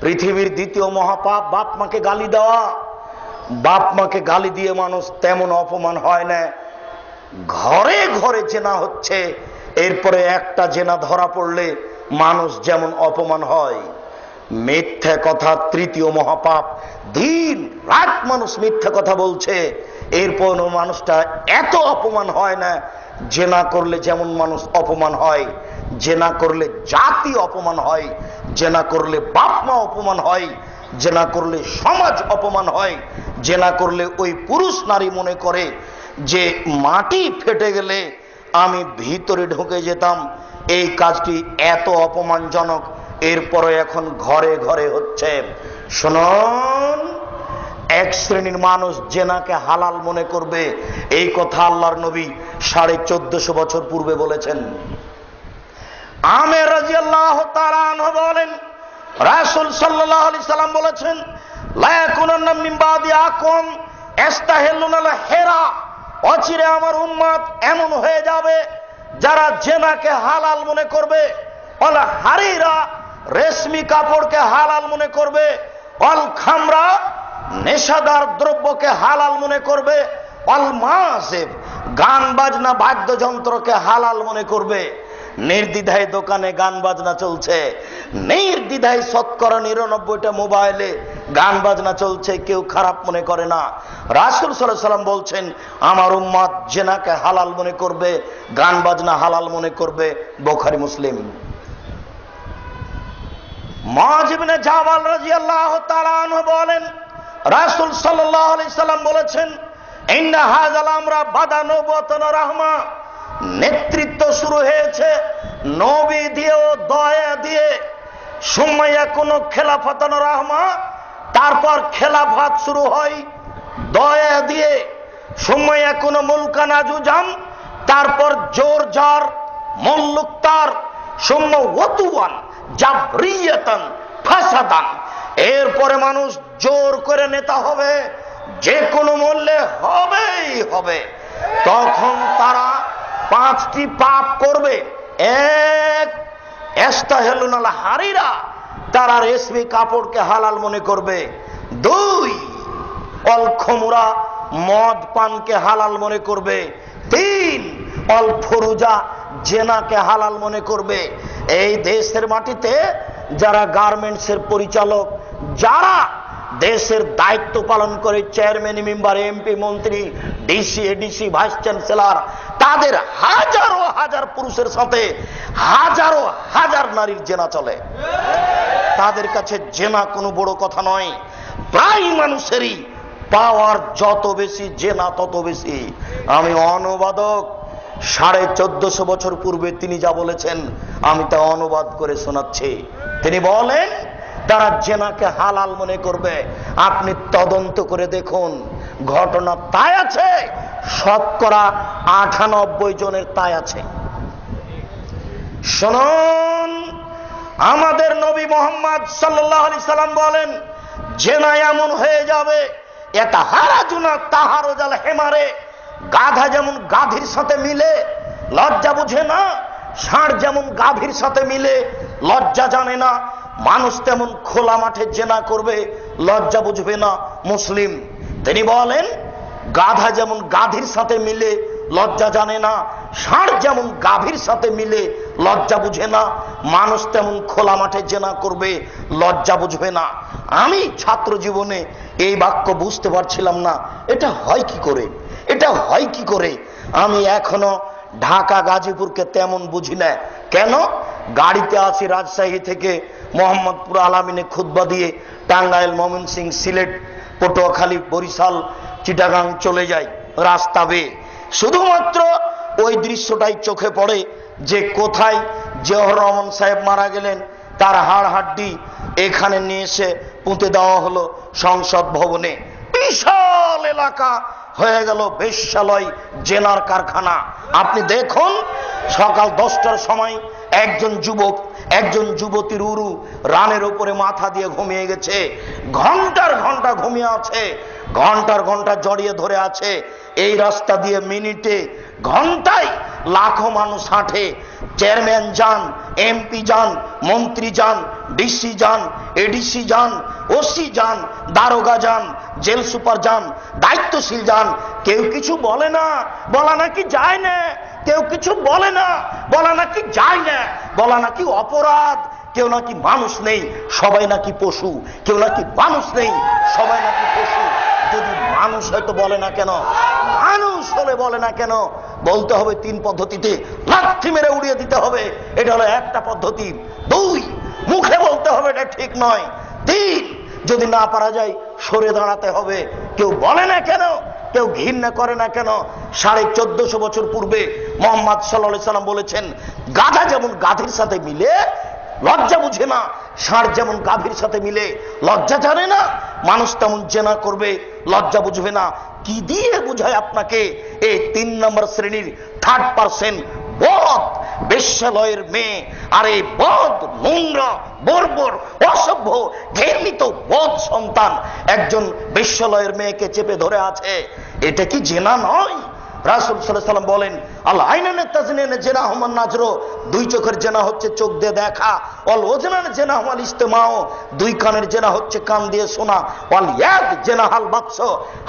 পৃথিবীর দ্বিতীয় মহাপাপ বাপ মাকে গালি দেওয়া। বাপ মাকে গালি দিয়ে মানুষ তেমন অপমান হয় না। ঘরে ঘরে জেনা হচ্ছে, এরপরে একটা জেনা ধরা পড়লে মানুষ যেমন অপমান হয়। মিথ্যা কথা তৃতীয় মহাপাপ। দিন রাত মানুষ মিথ্যা কথা বলছে, এরপর মানুষটা এত অপমান হয় না। জেনা করলে যেমন মানুষ অপমান হয়, জেনা করলে জাতি অপমান হয়, জেনা করলে বাপ মা অপমান হয়, জেনা করলে সমাজ অপমান হয়, জেনা করলে ওই পুরুষ নারী মনে করে যে মাটি ফেটে গেলে আমি ভিতরে ঢুকে যেতাম। এই কাজটি এত অপমানজনক, এরপরে এখন ঘরে ঘরে হচ্ছে। শুনুন, এক শ্রেণীর মানুষ জেনাকে হালাল মনে করবে, এই কথা আল্লাহর নবী 1450 বছর পূর্বে বলেছেন। আমের রাদিয়াল্লাহু তাআলা আনহু বলেন, রাসূল সাল্লাল্লাহু আলাইহি সাল্লাম বলেছেন, লা ইয়াকুনান্না মিন বাদি আকুম ইস্তাহিলুনাল হিরা, অচিরে আমার উম্মত এমন হয়ে যাবে যারা জেনাকে হালাল মনে করবে, অল হারিরা রেশমি কাপড়কে হালাল মনে করবে, অল খামরা নেশাদার দ্রব্যকে হালাল মনে করবে, অল মাসিব গান বাজনা বাদ্যযন্ত্রকে হালাল মনে করবে। নির্দ্বিধায় দোকানে গান বাজনা চলছে, নির্দ্বিধায় 99% মোবাইলে গান বাজনা চলছে, কেউ খারাপ মনে করে না। রাসূল সাল্লাল্লাহু আলাইহি সাল্লাম বলছেন, আমার উম্মত জিনাকে হালাল মনে করবে, গান বাজনা হালাল মনে করবে। বুখারী মুসলিম। মুআয ইবনে জাবাল রাদিয়াল্লাহু তাআলা আনহু বলেন, রাসূল সাল্লাল্লাহু আলাইহি সাল্লাম বলেছেন, ইন্না হাযাল আমরা বাদা নবুওয়াতুন রাহমা, নেতৃত্ব শুরু হয়েছে নবী দিয়ে ও দয়া দিয়ে। সুম্মা কোনো খেলাফাতুন রাহমা, তারপর খেলাফত শুরু হয় দয়া দিয়ে। সুম্মা কোনো মুলকান আজুজান, তারপর জোর জার মুল্লুকতার। সুম্মা ওয়াতুয়ান জাবরিয়াতান ফাসাদান, এরপরে মানুষ জোর করে নেতা হবে, যে কোনো মূল্যে হবেই হবে। তখন তারা 5টি পাপ করবে। এক, ইস্তাহিলুনাল হারিরা, তারা রেশমি কাপড়কে হালাল মনে করবে। 2, অল খমুরা, মদ পানকে হালাল মনে করবে। 3, অল ফুরুজা, জেনাকে হালাল মনে করবে। এই দেশের মাটিতে যারা গার্মেন্টসের পরিচালক, যারা দেশের দায়িত্ব পালন করে, চেয়ারম্যান, মেম্বার, এমপি, মন্ত্রী, ডিসি, এডিসি, ভাইস চ্যান্সেলর, তাদের হাজারো হাজার পুরুষের সাথে হাজারো হাজার নারীর জেনা চলে। তাদের কাছে জেনা কোনো বড় কথা নয়। প্রায় মানুষেরই পাওয়ার যত বেশি, জেনা তত বেশি। আমি অনুবাদক, 1450 বছর পূর্বে তিনি যা বলেছেন আমি তা অনুবাদ করে শোনাচ্ছি। তিনি বলেন তারা জেনাকে হালাল মনে করবে। আপনি তদন্ত করে দেখুন, ঘটনা তাই আছে, শতকরা 98 জনের তাই আছে। শুনুন, আমাদের নবী মুহাম্মদ সাল্লাল্লাহু আলাইহি সাল্লাম বলেন জেনা এমন হয়ে যাবে, এটা হারাজুনা তাহারুজাল হেমারে, গাধা যেমন গাধীর সাথে মিলে লজ্জা বুঝে না, ষাঁড় যেমন গাভীর সাথে মিলে লজ্জা জানে না, মানুষ তেমন খোলা মাঠে জেনা করবে, লজ্জা বুঝবে না। মুসলিম তিনি বলেন গাধা যেমন গাধীর সাথে মিলে লজ্জা জানে না, ষাঁড় যেমন গাভীর সাথে মিলে লজ্জা বুঝে না, মানুষ তেমন খোলা মাঠে জেনা করবে, লজ্জা বুঝবে না। আমি ছাত্র জীবনে এই বাক্য বুঝতে পারছিলাম না, এটা হয় কি করে, এটা হয় কি করে। আমি এখনো ঢাকা গাজীপুরকে তেমন বুঝি না। কেন? গাড়িতে আছি রাজশাহী থেকে মোহাম্মদপুর আলামিনে খুতবা দিয়ে টাঙ্গাইল, ময়মনসিংহ, সিলেট, পটুয়াখালী, বরিশাল, চিটাগাং চলে যাই রাস্তা বেয়ে। শুধুমাত্র ওই দৃশ্যটাই চোখে পড়ে যে কোথায় জিয়াউর রহমান সাহেব মারা গেলেন, তার হাড় হাড্ডি এখানে নিয়ে এসে পুঁতে দেওয়া হলো সংসদ ভবনে। বিশাল এলাকা হয়ে গেল বেশ্যালয়, জেনার কারখানা। আপনি দেখুন, সকাল 10টার সময় একজন যুবক একজন যুবতীর উরু রানের উপরে মাথা দিয়ে ঘুমিয়ে গেছে, ঘন্টার ঘন্টা ঘুমিয়ে আছে, ঘন্টার ঘন্টা জড়িয়ে ধরে আছে। এই রাস্তা দিয়ে মিনিটে ঘন্টায় লাখো মানুষ হাঁটে। চেয়ারম্যান যান, এমপি যান, মন্ত্রী যান, ডিসি যান, এডিসি যান, ওসি যান, দারোগা যান, জেল সুপার যান, দায়িত্বশীল যান, কেউ কিছু বলে না, বলা নাকি যায় না, কেউ কিছু বলে না, বলা নাকি যায় না, বলা নাকি অপরাধ, কেউ নাকি মানুষ নেই, সবাই নাকি পশু, কেউ নাকি মানুষ নেই, সবাই নাকি পশু। যদি মানুষ হয়তো বলে না কেন, মানুষ হলে বলে না কেন, বলতে হবে 3 পদ্ধতিতে, লাথি মেরে উড়িয়ে দিতে হবে, এটা হলো একটা পদ্ধতি। 2, মুখে বলতে হবে এটা ঠিক নয়। 3, যদি না পারা যায় সরে দাঁড়াতে হবে। কেউ বলে না কেন, কেউ ঘৃণা করে না কেন, 1450 বছর পূর্বে মুহাম্মদ সাল্লাল্লাহু আলাইহি সাল্লাম বলেছেন গাধা যেমন গাধীর সাথে মিলে লজ্জা বুঝে না, ষাঁড় যেমন গাভীর সাথে মিলে লজ্জা জানে না, মানুষ তেমন জেনা করবে, লজ্জা বুঝবে না। কি দিয়ে বুঝায় আপনাকে? এই 3 নম্বর শ্রেণীর 3rd% বদ বেশ্যালয়ের মেয়ে। আর এই বদ, নোংরা, বর্বর, অসভ্য, ঘৃণিত বদ সন্তান একজন বেশ্যালয়ের মেয়েকে চেপে ধরে আছে। এটা কি জেনা নয়? রাসূল সাল্লাল্লাহু আলাইহি ওয়াসাল্লাম বলেন আল আইনানে তাজনিনে জিনাহুমান নাজরু, 2 চোখের জেনা হচ্ছে চোখ দিয়ে দেখা, ওয়াল ওজনানে জিনাহুল ইস্তিমাউ, 2 কানের জেনা হচ্ছে কান দিয়ে শোনা, ওয়াল ইয়াদ জিনাহাল বাতস,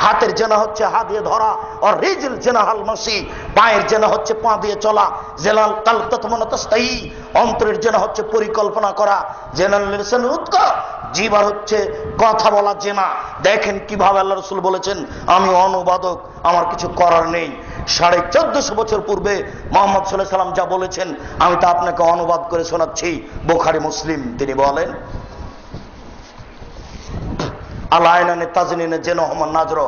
হাতের জেনা হচ্ছে হাত দিয়ে ধরা, আর রিজল জিনাহাল মাসি, পায়ের জেনা হচ্ছে পা দিয়ে চলা, জেনাল কালতাতমানা তাস্তাই, অন্তরের জেনা হচ্ছে পরিকল্পনা করা, জেনাল লিসান উতকা, জিবার হচ্ছে কথা বলা জেনা। দেখেন কিভাবে আল্লাহ রাসূল বলেছেন, আমি অনুবাদক, আমার কিছু করার নেই। 1450 বছর পূর্বে মুহাম্মদ সাল্লাল্লাহু আলাইহি সাল্লাম যা বলেছেন আমি তা আপনাকে অনুবাদ করে শোনাচ্ছি। বুখারী, মুসলিম। তিনি বলেন আল আইনানে তাজনিনে জিনাহুমান নাজর,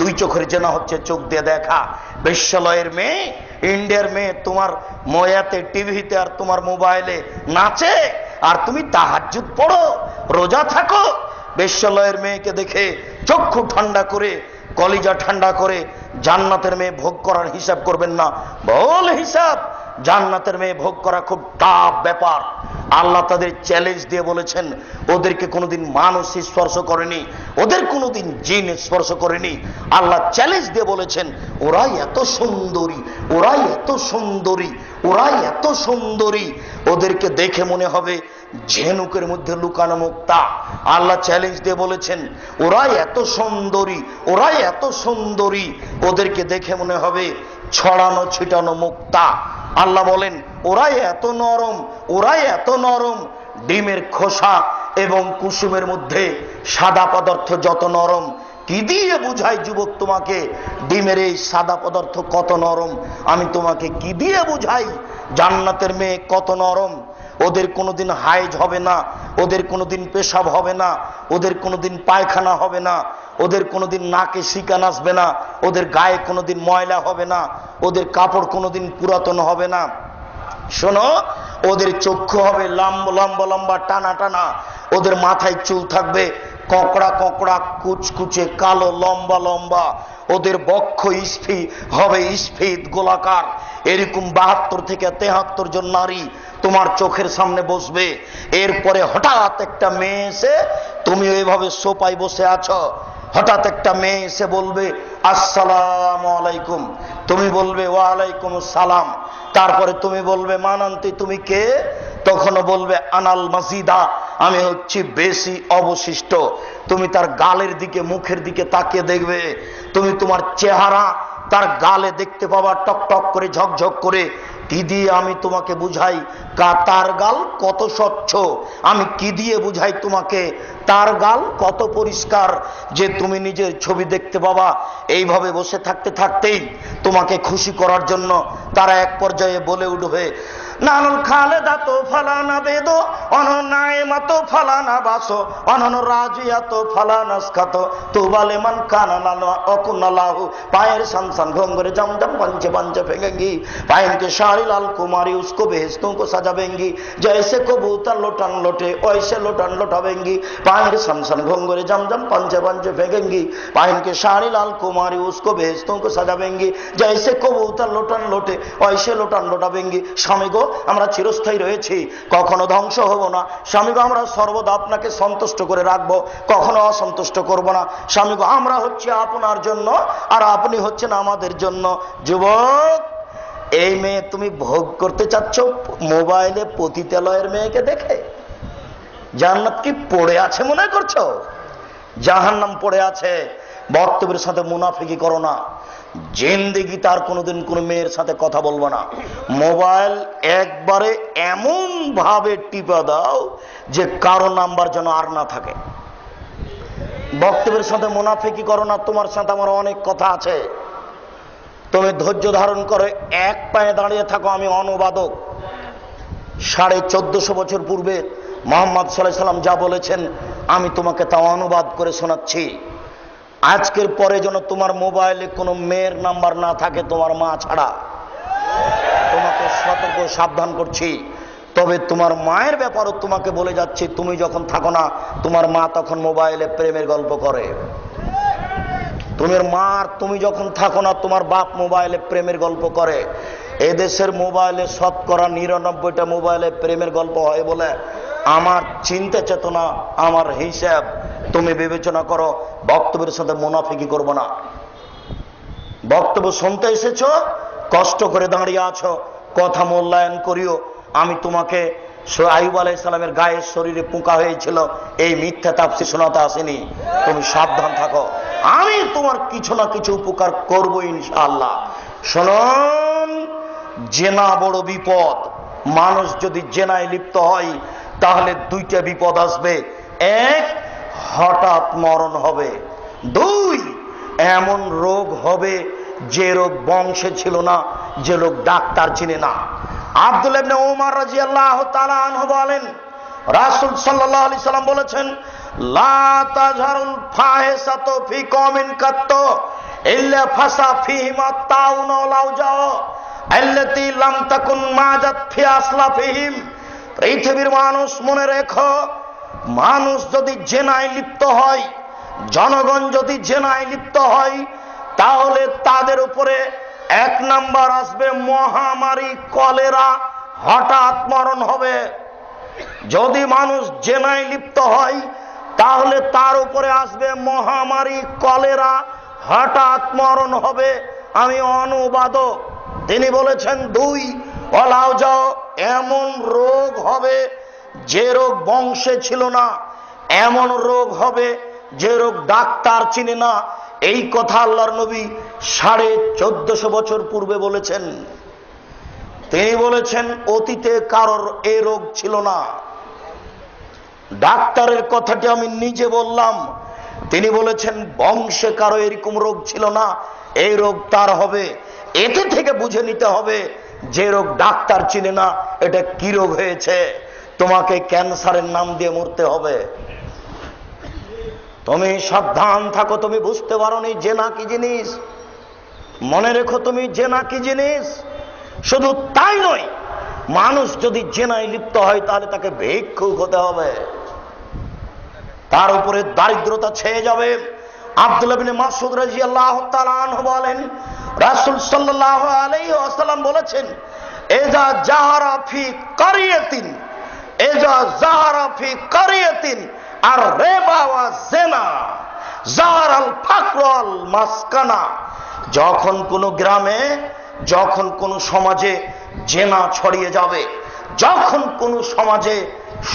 দুই চোখের জেনা হচ্ছে চোখ দিয়ে দেখা। বেশ্যালয়ের মেয়ে, ইন্ডিয়ার মেয়ে তোমার ময়াতে, টিভিতে আর তোমার মোবাইলে নাচে, আর তুমি তাহাজ্জুদ পড়ো, রোজা থাকো। বেশ্যালয়ের মেয়েকে দেখে চক্ষু ঠান্ডা করে, কলিজা ঠান্ডা করে জান্নাতের মেয়ে ভোগ করার হিসাব করবেন না। বল হিসাব। জান্নাতের মেয়ে ভোগ করা খুব টাফ ব্যাপার। আল্লাহ তাদের চ্যালেঞ্জ দিয়ে বলেছেন, ওদেরকে কোনোদিন মানুষ স্পর্শ করেনি, ওদের কোনোদিন জিন স্পর্শ করেনি। আল্লাহ চ্যালেঞ্জ দিয়ে বলেছেন, ওরাই এত সুন্দরী, ওরাই এত সুন্দরী, ওরাই এত সুন্দরী, ওদেরকে দেখে মনে হবে ঝিনুকের মধ্যে লুকানো মুক্তা। আল্লাহ চ্যালেঞ্জ দিয়ে বলেছেন, ওরাই এত সুন্দরী, ওরাই এত সুন্দরী, ওদেরকে দেখে মনে হবে ছড়ানো ছিটানো মুক্তা। আল্লাহ বলেন, ওরাই এত নরম, ওরাই এত নরম, ডিমের খোসা এবং কুসুমের মধ্যে সাদা পদার্থ যত নরম। কি দিয়ে বুঝাই যুবক তোমাকে ডিমের এই সাদা পদার্থ কত নরম? আমি তোমাকে কি দিয়ে বুঝাই জান্নাতের মেয়ে কত নরম? ওদের কোনোদিন হাইজ হবে না, ওদের কোনোদিন পেশাব হবে না, ওদের কোনোদিন পায়খানা হবে না, ওদের কোনোদিন নাকে শিকা নাচবে না, ওদের গায়ে কোনোদিন ময়লা হবে না, ওদের কাপড় কোনোদিন পুরাতন হবে না। শোনো, ওদের চক্ষু হবে লম্বা লম্বা লম্বা, টানা টানা, ওদের মাথায় চুল থাকবে ককড়া ককড়া, কুচকুচে কালো, লম্বা লম্বা, ওদের বক্ষ হবে স্ফীত গোলাকার। এরকম 72 থেকে 73 জন নারী তোমার চোখের সামনে বসবে। এরপরে হঠাৎ একটা মেয়ে এসে, তুমি ওইভাবে সোফায় বসে আছো, হঠাৎ একটা মেয়ে এসে বলবে আসসালামু আলাইকুম, তুমি বলবে ওয়ালাইকুম সালাম। তারপরে তুমি বলবে মানান্তি, তুমি কে? তখনও বলবে আনাল মাজিদা, আমি হচ্ছি বেশি অবশিষ্ট। তুমি তার গালের দিকে, মুখের দিকে তাকিয়ে দেখবে, তুমি তোমার চেহারা তার গালে দেখতে পাবা টক টক করে, ঝকঝক করে। কি দিয়ে আমি তোমাকে বুঝাই তার গাল কত স্বচ্ছ? আমি কি দিয়ে বুঝাই তোমাকে তার গাল কত পরিষ্কার যে তুমি নিজের ছবি দেখতে পাবা? এইভাবে বসে থাকতে থাকতেই তোমাকে খুশি করার জন্য তারা এক পর্যায়ে বলে উঠবে, নানুল খালেদা তো ফালানা বেদো, অননায়মা তো ফালানা বাসো, অনন রাজিয়া তো ফালানা স্কাত, তো বালে মান কানালা অকুনালাহু, পায়ের সানসান ঘঙ্গরে জমজম পঞ্চে পঞ্চে ফেঙ্গেঙ্গি, পায়েনকে শাড়ি লাল কুমারী উসকো বেহেস্তों को सजावेंगी, जैसे कबूतर लोटन लोटे वैसे लोटन लोटावेंगी, पायर सनसन घोंगरे जमजम पंचे पंचे फेंकेंगी, पायन के शाड़ी लाल कुमारी उसको बेहेस्तों को सजावेंगी, जैसे कबूतर लोटन लोटे वैसे लोटन लोटावेंगी। স্বামী গো, আমরা চিরস্থায়ী রয়েছি, কখনো ধ্বংস হব না। স্বামী গো, আমরা সর্বদা আপনাকে সন্তুষ্ট করে রাখবো, কখনো অসন্তুষ্ট করব না। স্বামী গো, আমরা হচ্ছে আপনার জন্য আর আপনি হচ্ছেন আমাদের জন্য। যুবক, এই মেয়ে তুমি ভোগ করতে চাচ্ছ মোবাইলে পতিতালয়ের মেয়েকে দেখে? জান্নাত কি পড়ে আছে মনে করছো? জাহান্নাম পড়ে আছে। বক্তব্যের সাথে মুনাফিকি করো না। জিন্দেগি তার কোনোদিন কোনো মেয়ের সাথে কথা বলবো না। মোবাইল একবারে এমন ভাবে টিপা দাও যে কারো নাম্বার যেন আর না থাকে। বক্তব্যের সাথে মুনাফিকি করো না। তোমার সাথে আমার অনেক কথা আছে, তুমি ধৈর্য ধারণ করে এক পায়ে দাঁড়িয়ে থাকো। আমি অনুবাদক। 1450 বছর পূর্বে মুহাম্মদ সাল্লাল্লাহু আলাইহি সাল্লাম যা বলেছেন আমি তোমাকে তা অনুবাদ করে শোনাচ্ছি। আজকের পরে যেন তোমার মোবাইলে কোনো মেয়ের নাম্বার না থাকে, তোমার মা ছাড়া। তোমাকে সতর্ক সাবধান করছি। তবে তোমার মায়ের ব্যাপারও তোমাকে বলে যাচ্ছি, তুমি যখন থাকো না তোমার মা তখন মোবাইলে প্রেমের গল্প করে। তুমি যখন থাকো না তোমার বাপ মোবাইলে প্রেমের গল্প করে। এদেশের মোবাইলে শতকরা 99টা মোবাইলে প্রেমের গল্প হয় বলে আমার চিন্তা চেতনা, আমার হিসাব তুমি বিবেচনা করো। বক্তব্যের সাথে মুনাফিকি করবো না। বক্তব্য শুনতে এসেছো, কষ্ট করে দাঁড়িয়ে আছো, কথা মূল্যায়ন করিও। আমি তোমাকে আইয়ুব আলাইহিস সালামের গায়ের শরীরে পোকা হয়েছিল এই মিথ্যা তাফসীর শোনাতে আসেনি। তুমি সাবধান থাকো, আমি তোমার কিছু না কিছু উপকার করবো ইনশাআল্লাহ। শুনুন, জেনা বড় বিপদ। মানুষ যদি জেনায় লিপ্ত হয় তাহলে দুইটা বিপদ আসবে। এক, হঠাৎ মরণ হবে। দুই, এমন রোগ হবে যে রোগ বংশে ছিল না, যে লোক ডাক্তার চিনে না। আব্দুল্লাহ ইবনে উমর রাদিয়াল্লাহু তাআলা আনহু বলেন, রাসূল সাল্লাল্লাহু আলাইহি সাল্লাম বলেছেন, লা তাজহারুল ফাহিশাতু ফি কওমিন কাত্ত ইল্লা ফাসা ফিহিম আত-তাউন ওয়াল আওজা আল্লাতী লাম তাকুন মাজাত ফি আসলাফিহিম। পৃথিবীর মানুষ মনে রেখো, মানুষ যদি জেনায় লিপ্ত হয়, জনগণ যদি জেনায় লিপ্ত হয়, তাহলে তাদের উপরে 1 নাম্বার আসবে মহামারী, কলেরা, হঠাৎ মরণ হবে। যদি মানুষ জেনায় লিপ্ত হয়, তাহলে তার উপরে আসবে মহামারী, কলেরা, হঠাৎ মরণ হবে। আমি অনুবাদক, তিনি বলেছেন 2, ওয়ালাউজা, এমন রোগ হবে যে রোগ বংশে ছিল না, এমন রোগ হবে যে রোগ ডাক্তার চিনে না। এই কথা আল্লাহর নবী 1450 বছর পূর্বে বলেছেন। তিনি বলেছেন অতীতে কারোর এই রোগ ছিল না। ডাক্তারের কথাটি আমি নিজে বললাম, তিনি বলেছেন বংশে কারো এরকম রোগ ছিল না, এই রোগ তার হবে। এতে থেকে বুঝে নিতে হবে যে রোগ ডাক্তার চিনে না, এটা কি রোগ হয়েছে। তোমাকে ক্যান্সারের নাম দিয়ে মরতে হবে। তুমি সাবধান থাকো, তুমি বুঝতে পারোনি জেনা কি জিনিস। মনে রেখো তুমি জেনা কি জিনিস। শুধু তাই নয়, মানুষ যদি জেনায় লিপ্ত হয় তাহলে তাকে ভিক্ষুক হতে হবে, তার উপরে দারিদ্রতা ছেয়ে যাবে। আব্দুল্লাহ ইবনে মাসউদ রাদিয়াল্লাহু তাআলা আনহু বলেন, রাসূল সাল্লাল্লাহু আলাইহি ওয়াসাল্লাম বলেছেন, এজা জাহারা ফি কারিয়াতিন, এজা জাহারা ফি কারিয়াতিন আর রিবা ওয়া জিনা জাহারাল ফাকর ওয়াল মাসকানা। যখন কোন গ্রামে, যখন কোন সমাজে জেনা ছড়িয়ে যাবে, যখন কোন সমাজে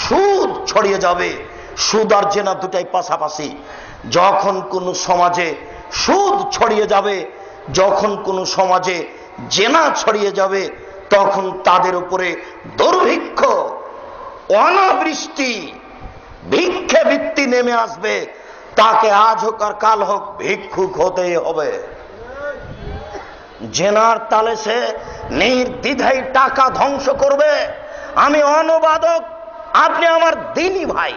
সুদ ছড়িয়ে যাবে, সুদ আর জেনা দুটাই পাশাপাশি। যখন কোন সমাজে সুদ ছড়িয়ে যাবে, যখন কোন সমাজে জেনা ছড়িয়ে যাবে, তখন তাদের উপরে দুর্ভিক্ষ, অনাবৃষ্টি, ভিক্ষে বৃত্তি নেমে আসবে। তাকে আজ হোক আর কাল হোক ভিক্ষুক হতেই হবে। জেনার তালে সে নির্দ্বিধায় টাকা ধ্বংস করবে। আমি অনুবাদক, আপনি আমার দিনী ভাই,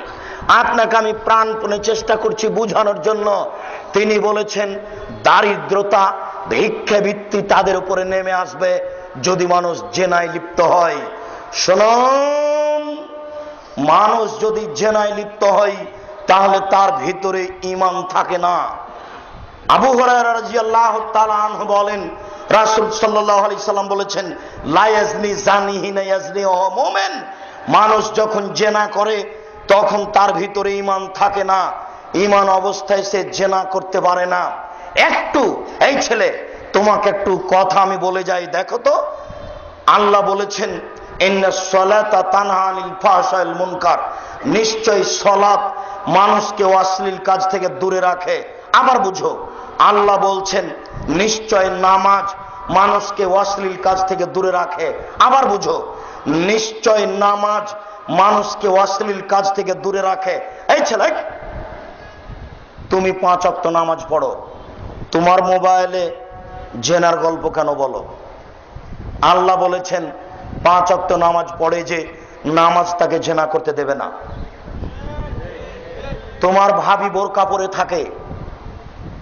আপনাকে আমি প্রাণপণে চেষ্টা করছি বুঝানোর জন্য। তিনি বলেছেন দারিদ্রতা, ভিক্ষাবৃত্তি তাদের উপরে নেমে আসবে যদি মানুষ জেনায় লিপ্ত হয়। শুনুন, মানুষ যদি জেনায় লিপ্ত হয় তাহলে তার ভিতরে ঈমান থাকে না। আবু হুরায়রা রাদিয়াল্লাহু তাআলা আনহু বলেন, রাসূল সাল্লাল্লাহু আলাইহি সাল্লাম বলেছেন, লা ইয়াজনি জানি হিনা ইয়াজনি ওয়া মুমিন। মানুষ যখন জেনা করে তখন তার ভিতরে ঈমান থাকে না, ঈমান অবস্থায় সে জেনা করতে পারে না। একটু, এই ছেলে, তোমাকে একটু কথা আমি বলে যাই, দেখো তো, আল্লাহ বলেছেন ইন্নাস সালাতা তানহা আনিল ফাহশাইল মুনকার, নিশ্চয় সালাত মানুষকে অশ্লীল কাজ থেকে দূরে রাখে। আবার বুঝো, আল্লাহ বলছেন নিশ্চয় নামাজ মানুষকে অশ্লীল কাজ থেকে দূরে রাখে। আবার বুঝো, নিশ্চয় নামাজ মানুষকে অশ্লীল কাজ থেকে দূরে রাখে। এই ছেলে, তুমি 5 ওয়াক্ত নামাজ পড়ো, তোমার মোবাইলে জেনার গল্প কেন বলো? আল্লাহ বলেছেন 5 ওয়াক্ত নামাজ পড়ে যে নামাজ তাকে জেনা করতে দেবে না। তোমার ভাবি বোরকা পরে থাকে,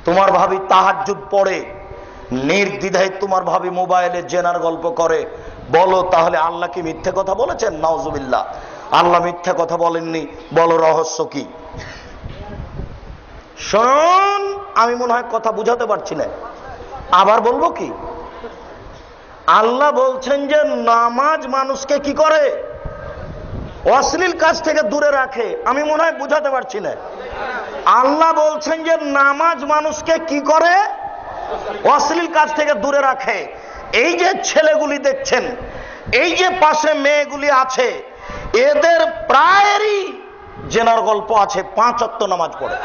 তোমার ভাবি তাহাজ্জুদ পড়ে, নির্দ্বিধায় তোমার ভাবি মোবাইলে জেনার গল্প করে, বলো তাহলে আল্লাহ কি মিথ্যে কথা বলেছেন? নাউজুবিল্লাহ, আল্লাহ মিথ্যে কথা বলেননি। বলো রহস্য কি? শুনুন, আমি মনে হয় কথা বুঝাতে পারছি না, আবার বলবো কি? আল্লাহ বলছেন যে নামাজ মানুষকে কি করে? অশ্লীল কাজ থেকে দূরে রাখে। আমি মনে হয় বুঝাতে পারছি না। আল্লাহ বলছেন যে নামাজ মানুষকে কি করে? অশ্লীল কাজ থেকে দূরে রাখে। এই যে ছেলেগুলি দেখছেন, এই যে পাশে মেয়েগুলি আছে, এদের প্রায়েরই জেনার গল্প আছে। 5 ওয়াক্ত নামাজ পড়ে,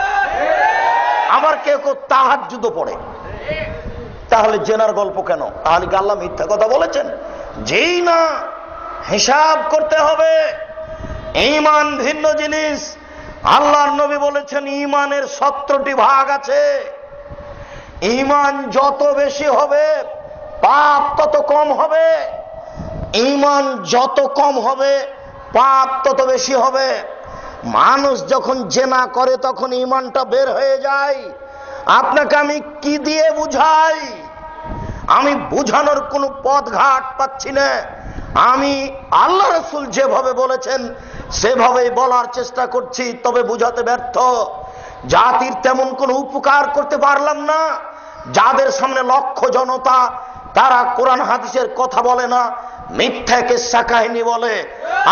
আবার কেউ কেউ তাহাজ্জুদও পড়ে। তাহলে জেনার গল্প কেন? তাহলে কি আল্লাহ মিথ্যা কথা বলেছেন? যেই না, হিসাব করতে হবে। ঈমান ভিন্ন জিনিস। আল্লাহর নবী বলেছেন ঈমানের 17টি ভাগ আছে। ঈমান যত বেশি হবে পাপ তত কম হবে, ঈমান যত কম হবে পাপ তত বেশি হবে। মানুষ যখন জেনা করে তখন ঈমানটা বের হয়ে যায়। আপনাকে আমি কি দিয়ে বুঝাই? আমি বুঝানোর কোনো পথ ঘাট পাচ্ছি না। আমি আল্লাহ রাসূল যেভাবে বলেছেন সেভাবেই বলার চেষ্টা করছি, তবে বুঝাতে ব্যর্থ। জাতির তেমন কোনো উপকার করতে পারলাম না। যাদের সামনে লক্ষ জনতা, তারা কোরআন হাদিসের কথা বলে না, মিথ্যা কিসসা কাহিনী বলে।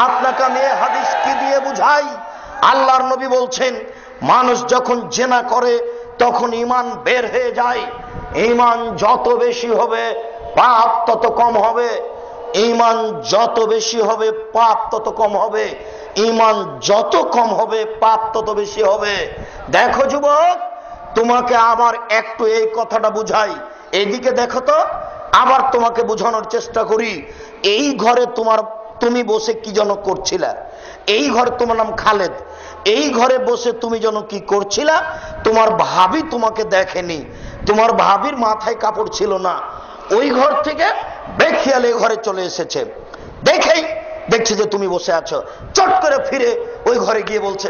আপনাকে আমি এই হাদিস কি দিয়ে বুঝাই? আল্লাহর নবী বলছেন, মানুষ যখন জেনা করে তখন ঈমান বের হয়ে যায়। ঈমান যত বেশি হবে পাপ তত কম হবে। ঈমান যত বেশি হবে পাপ তত কম হবে। ঈমান যত কম হবে পাপ তত বেশি হবে। দেখো যুবক, তোমাকে আবার একটু এই কথাটা বুঝাই। এইদিকে দেখো তো, আবার তোমাকে বোঝানোর চেষ্টা করি। এই ঘরে তুমি বসে কি যেন করছিলা? এই ঘরে তোমার নাম খালেদ। এই ঘরে বসে তুমি যেন কি করছিলা? তোমার ভাবি তোমাকে দেখেনি, তোমার ভাবির মাথায় কাপড় ছিল না। ওই ঘর থেকে বেখিয়ালে ঘরে চলে এসেছে, দেখেই দেখছে যে তুমি বসে আছো, চট করে ফিরে ওই ঘরে গিয়ে বলছে,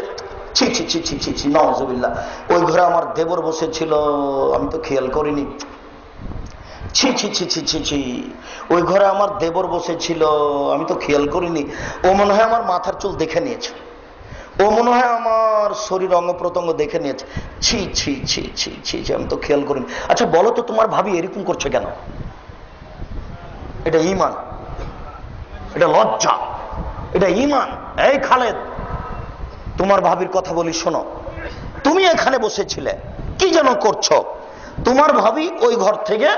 ছি ছি ছি ছি ছি ছি, নাউজুবিল্লাহ, ওই ঘরে আমার দেবর বসেছিল, আমি তো খেয়াল করিনি। ছি ছি ছি ছি ছি ছি, ওই ঘরে আমার দেবর বসেছিল, আমি তো খেয়াল করিনি। ও মনে হয় আমার মাথার চুল দেখে নিয়েছে, ও মনে হয় আমার শরীর অঙ্গ প্রত্যঙ্গ দেখে নিয়েছে। ছি ছি ছি ছি ছি ছি, আমি তো খেয়াল করিনি। আচ্ছা বলো তো, তোমার ভাবি এরকম করছে কেন? এটা ঈমান, এটা লজ্জা, এটা ঈমান। এই খালেদ, তোমার ভাবির কথা বলি শোনো। তুমি এখানে বসেছিলে, কি যেন করছো? তোমার ভাবি ওই ঘর থেকে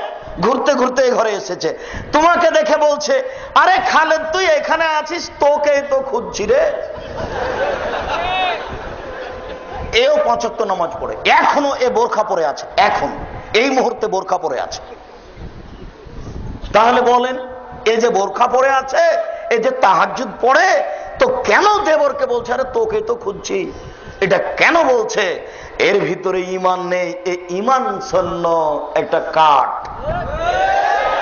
ঘুরতে ঘুরতে এই ঘরে এসেছে, তোমাকে দেখে বলছে, আরে খালেদ তুই এখানে আছিস, তোকে তো খুঁজছি রে। এও ৫ ওয়াক্ত নামাজ পড়ে, এখনো এ বোরখা পরে আছে, এখন এই মুহূর্তে বোরখা পরে আছে। তাহলে বলেন, এই যে বোরখা পরে আছে, এই যে তাহাজ্জুদ পড়ে, তো কেন দেবরকে বলছে আরে তোকে তো খুঁজছি? এটা কেন বলছে? এর ভিতরে ঈমান নেই। এই ঈমান শূন্য একটা কাঠ,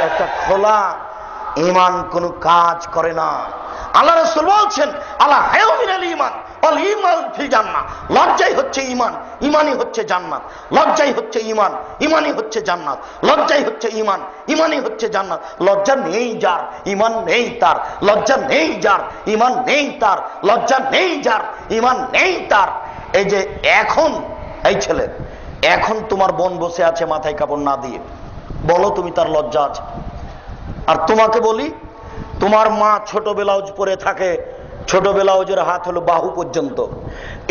একটা খোলা। ঈমান কোনো কাজ করে না। আল্লাহ রাসূল বলছেন, আলা হায়া মিনাল ঈমান ওয়াল ঈমান ফিল জান্নাহ। লজ্জাই হচ্ছে ঈমান, ঈমানই হচ্ছে জান্নাত। লজ্জাই হচ্ছে ঈমান, ঈমানই হচ্ছে জান্নাত। লজ্জাই হচ্ছে ঈমান, ঈমানই হচ্ছে জান্নাত। লজ্জা নেই যার, ঈমান নেই তার। লজ্জা নেই যার, ঈমান নেই তার। লজ্জা নেই যার, ঈমান নেই তার। এই যে এখন এই ছেলে, এখন তোমার বোন বসে আছে মাথায় কাপড় না দিয়ে, বলো তুমি তার লজ্জা আছে? আর তোমাকে বলি, তোমার মা ছোট ব্লাউজ পরে থাকে, ছোট ব্লাউজের হাত হলো বাহু পর্যন্ত।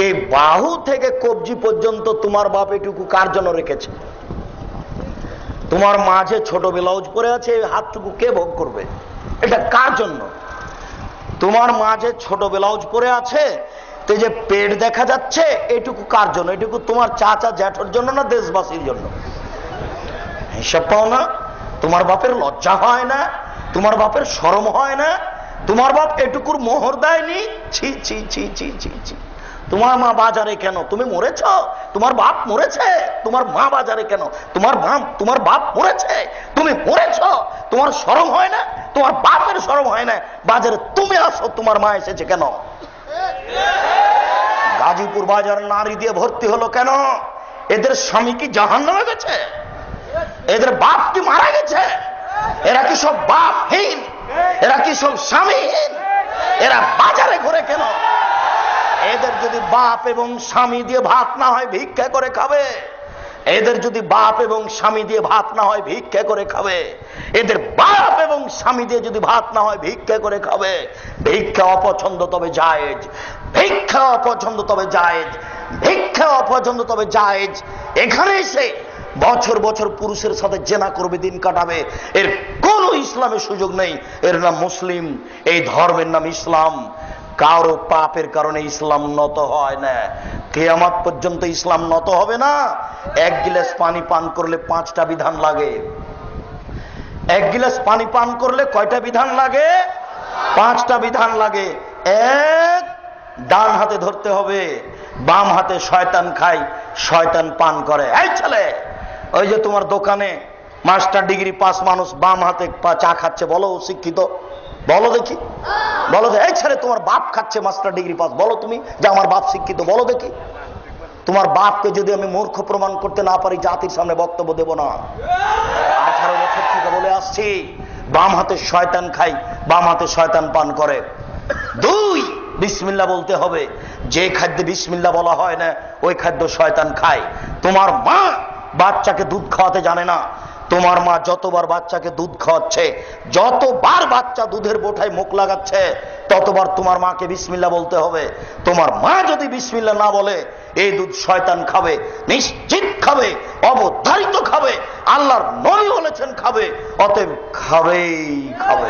এই বাহু থেকে কবজি পর্যন্ত তোমার বাপ এটুকু কার জন্য রেখেছে? তোমার মা যে ছোট ব্লাউজ পরে আছে, এই হাতটুকু কে ভোগ করবে? এটা কার জন্য? তোমার মা যে ছোট ব্লাউজ পরে আছে, তো যে পেট দেখা যাচ্ছে, এটুকু কার জন্য? এটুকু তোমার চাচা জ্যাঠর জন্য না দেশবাসীর জন্য? হিসাব পাও না? তোমার বাপের লজ্জা হয় না? তোমার বাপের শরম হয় না? তোমার বাপ এটুকুর মোহর দেয়নি? ছি ছি ছি ছি ছি ছি। তোমার মা বাজারে কেন? তুমি মরেছ? তোমার বাপ মরেছে? তোমার মা বাজারে কেন? তোমার বাপ মরেছে, তুমি মরেছ। তোমার শরম হয় না? তোমার বাপের শরম হয় না? বাজারে তুমি আসো, তোমার মা এসেছে কেন? গাজীপুর বাজার নারী দিয়ে ভর্তি হলো কেন? এদের স্বামী কি জাহান্নামে গেছে? এদের বাপ কি মারা গেছে? এরা কি সব বাপহীন? এরা কি সব স্বামীহীন? এরা বাজারে ঘুরে কেন? এদের যদি বাপ এবং স্বামী দিয়ে ভাত না হয়, ভিক্ষা করে খাবে। এদের যদি বাপ এবং স্বামী দিয়ে ভাত না হয়, ভিক্ষা করে খাবে। এদের বাপ এবং স্বামী দিয়ে যদি ভাত না হয়, ভিক্ষা করে খাবে। ভিক্ষা অপছন্দ তবে জায়েজ, ভিক্ষা অপছন্দ তবে জায়েজ, ভিক্ষা অপছন্দ তবে জায়েজ। এখানে এসে বছর বছর পুরুষের সাথে জেনা করবে, দিন কাটাবে, এর কোনো ইসলামের সুযোগ নেই। এর নাম মুসলিম, এই ধর্মের নাম ইসলাম। কারো পাপের কারণে ইসলাম নত হয় না, কিয়ামত পর্যন্ত ইসলাম নত হবে না। এক গিলাস পানি পান করলে 5টা বিধান লাগে। এক গিলাস পানি পান করলে কয়টা বিধান লাগে? 5টা বিধান লাগে। এক, ডান হাতে ধরতে হবে, বাম হাতে শয়তান খায়, শয়তান পান করে। এই ছেলে, ওই যে তোমার দোকানে মাস্টার ডিগ্রি পাস মানুষ বাম হাতে চা খাচ্ছে, বলো শিক্ষিত? বলো দেখি, বলো এই ছেলে তোমার বাপ খাচ্ছে মাস্টার ডিগ্রি পাস, বলো তুমি যে আমার বাপ শিক্ষিত, বলো দেখি। তোমার বাপকে যদি আমি মূর্খ প্রমাণ করতে না পারি জাতির সামনে বক্তব্য দেব না। 18 বছর থেকে বলে আসছি, বাম হাতে শয়তান খাই, বাম হাতে শয়তান পান করে। 2, বিসমিল্লাহ বলতে হবে। যে খাদ্যে বিসমিল্লাহ বলা হয় না ওই খাদ্য শয়তান খায়। তোমার মা বাচ্চাকে দুধ খাওয়াতে জানে না, তোমার মা যতবার বাচ্চাকে দুধ খাওয়াচ্ছে, যতবার বাচ্চা দুধের বোঠায় মুখ লাগাচ্ছে, ততবার তোমার মাকে বিসমিল্লাহ বলতে হবে। তোমার মা যদি বিসমিল্লাহ না বলে এই দুধ শয়তান খাবে, নিশ্চিত খাবে, অবধারিত খাবে, আল্লাহর নবী বলেছেন খাবে, অতএব খাবেই খাবে।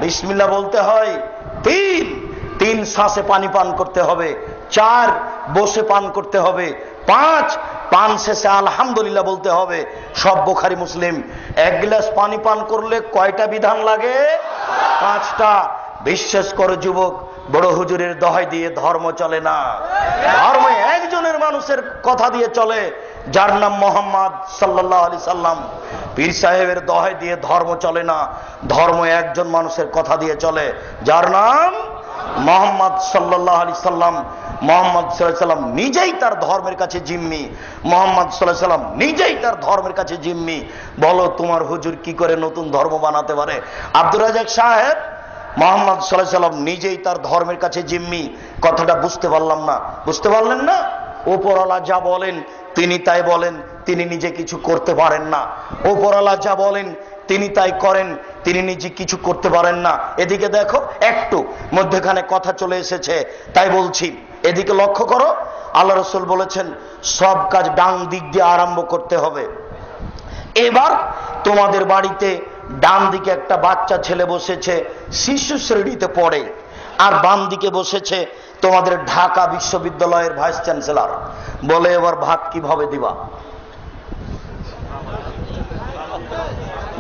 বিসমিল্লাহ বলতে হয়। 3 শ্বাসে পানি পান করতে হবে। 4 বসে পান করতে হবে। 5 পান শেষে আলহামদুলিল্লাহ বলতে হবে। সব বুখারী মুসলিম। 1 গ্লাস পানি পান করলে কয়টা বিধান লাগে? 5টা। বিশ্বাস করো যুবক, বড় হুজুরের দোহাই দিয়ে ধর্ম চলে না। ধর্ম একজনের মানুষের কথা দিয়ে চলে, যার নাম মোহাম্মদ সাল্লাল্লাহু আলাইহি সাল্লাম। পীর সাহেবের দোহাই দিয়ে ধর্ম চলে না। ধর্ম একজন মানুষের কথা দিয়ে চলে, যার নাম মোহাম্মদ সাল্লাল্লাহু আলাইহি সাল্লাম। মোহাম্মদ সাল্লাল্লাহু আলাইহি সাল্লাম নিজেই তার ধর্মের কাছে জিম্মি। মোহাম্মদ সাল্লাল্লাহু আলাইহি সাল্লাম নিজেই তার ধর্মের কাছে জিম্মি। বলো তোমার হুজুর কি করে নতুন ধর্ম বানাতে পারে? আব্দুর রাজ্জাক সাহেব, মোহাম্মদ সাল্লাল্লাহু আলাইহি সাল্লাম নিজেই তার ধর্মের কাছে জিম্মি। কথাটা বুঝতে পারলাম না। বুঝতে পারলেন না? উপরওয়ালা যা বলেন তিনি তাই বলেন, তিনি নিজে কিছু করতে পারেন না। উপরওয়ালা যা বলেন তিনি তাই করেন, তিনি নিজে কিছু করতে পারেন না। এদিকে দেখো, একটু মধ্যখানে কথা চলে এসেছে, তাই বলছি এদিকে লক্ষ্য করো। আল্লাহ রাসূল বলেছেন সব কাজ ডান দিক দিয়ে আরম্ভ করতে হবে। এবার তোমাদের বাড়িতে ডান দিকে একটা বাচ্চা ছেলে বসেছে, শিশু শ্রেণীতে পড়ে, আর বাম দিকে বসেছে তোমাদের ঢাকা বিশ্ববিদ্যালয়ের ভাইস চ্যান্সেলর। বলে এবার ভাত কিভাবে দিবা?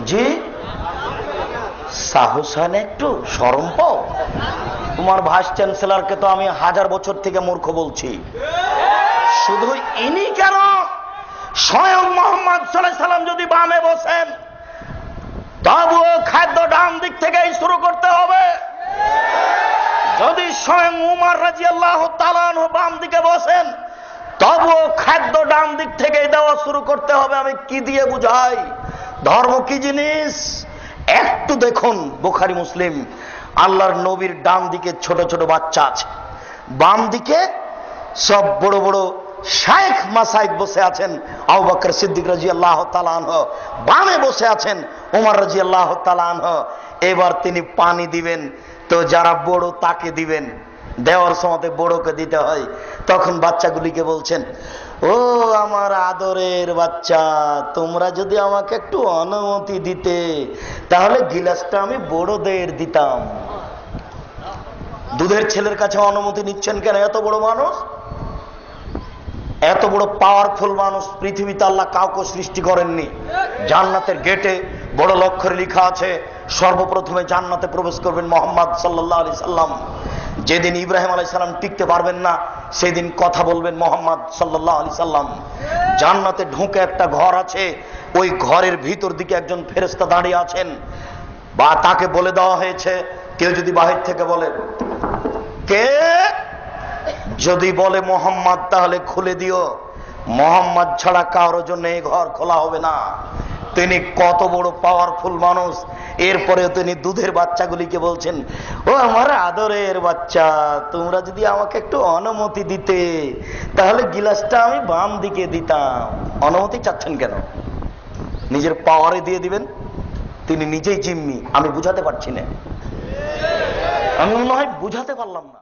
জি সাহস হয় না একটু? শরম পাও? তোমার ভাইস চ্যান্সেলরকে তো আমি 1000 বছর থেকে মূর্খ বলছি। শুধু ইনি কেন, স্বয়ং মুহাম্মদ সাল্লাল্লাহু আলাইহি সাল্লাম যদি বামে বসেন তবুও খাদ্য ডান দিক থেকেই শুরু করতে হবে। যদি স্বয়ং উমর রাদিয়াল্লাহু তাআলা আনহু বাম দিকে বসেন তবুও খাদ্য ডান দিক থেকেই দেওয়া শুরু করতে হবে। আমি কি দিয়ে বুঝাই ধর্ম কি জিনিস? একটু দেখুন বুখারী মুসলিম, আল্লাহর নবীর ডান দিকে ছোট ছোট বাচ্চা আছে, বাম দিকে সব বড় বড় শায়েখ মাসায়েখ বসে আছেন। আবু বকর সিদ্দিক রাদিয়াল্লাহু তাআলা আনহু বামে বসে আছেন, ওমর রাদিয়াল্লাহু তাআলা আনহু। এবার তিনি পানি দিবেন তো যারা বড় তাকে দিবেন, দেওয়ার সময় বড়কে দিতে হয়। তখন বাচ্চাগুলিকে বলছেন, ও আমার আদরের বাচ্চা, তোমরা যদি আমাকে একটু অনুমতি দিতে তাহলে গিলাসটা আমি বড়দের দিতাম। দুধের ছেলের কাছে অনুমতি নিচ্ছেন কেন? এত বড় মানুষ, এত বড় পাওয়ারফুল মানুষ পৃথিবীতে আল্লাহ কাউকে সৃষ্টি করেননি। জান্নাতের গেটে বড় অক্ষরে লেখা আছে সর্বপ্রথমে জান্নাতে প্রবেশ করবেন মুহাম্মদ সাল্লাল্লাহু আলাইহি সাল্লাম। যেদিন ইব্রাহিম আলাইহিস সালাম টিকতে পারবেন না সেদিন কথা বলবেন মুহাম্মদ সাল্লাল্লাহু আলাইহি সাল্লাম। জান্নাতে ঢুকে একটা ঘর আছে, ওই ঘরের ভিতর দিকে একজন ফেরেশতা দাঁড়িয়ে আছেন, বা তাকে বলে দেওয়া হয়েছে কেউ যদি বাহির থেকে বলে কে, যদি বলে মোহাম্মদ তাহলে খুলে দিও। মোহাম্মদ ছাড়া কারোর জন্য এই ঘর খোলা হবে না। তিনি কত বড় পাওয়ারফুল মানুষ। এরপরে তিনি দুধের বাচ্চাগুলিকে বলছেন, ও আমার আদরের বাচ্চা, তোমরা যদি আমাকে একটু অনুমতি দিতে তাহলে গিলাসটা আমি বাম দিকে দিতাম। অনুমতি চাচ্ছেন কেন? নিজের পাওয়ারে দিয়ে দিবেন। তিনি নিজেই জিম্মি। আমি বুঝাতে পারছি না, আমি মনে হয় বুঝাতে পারলাম না।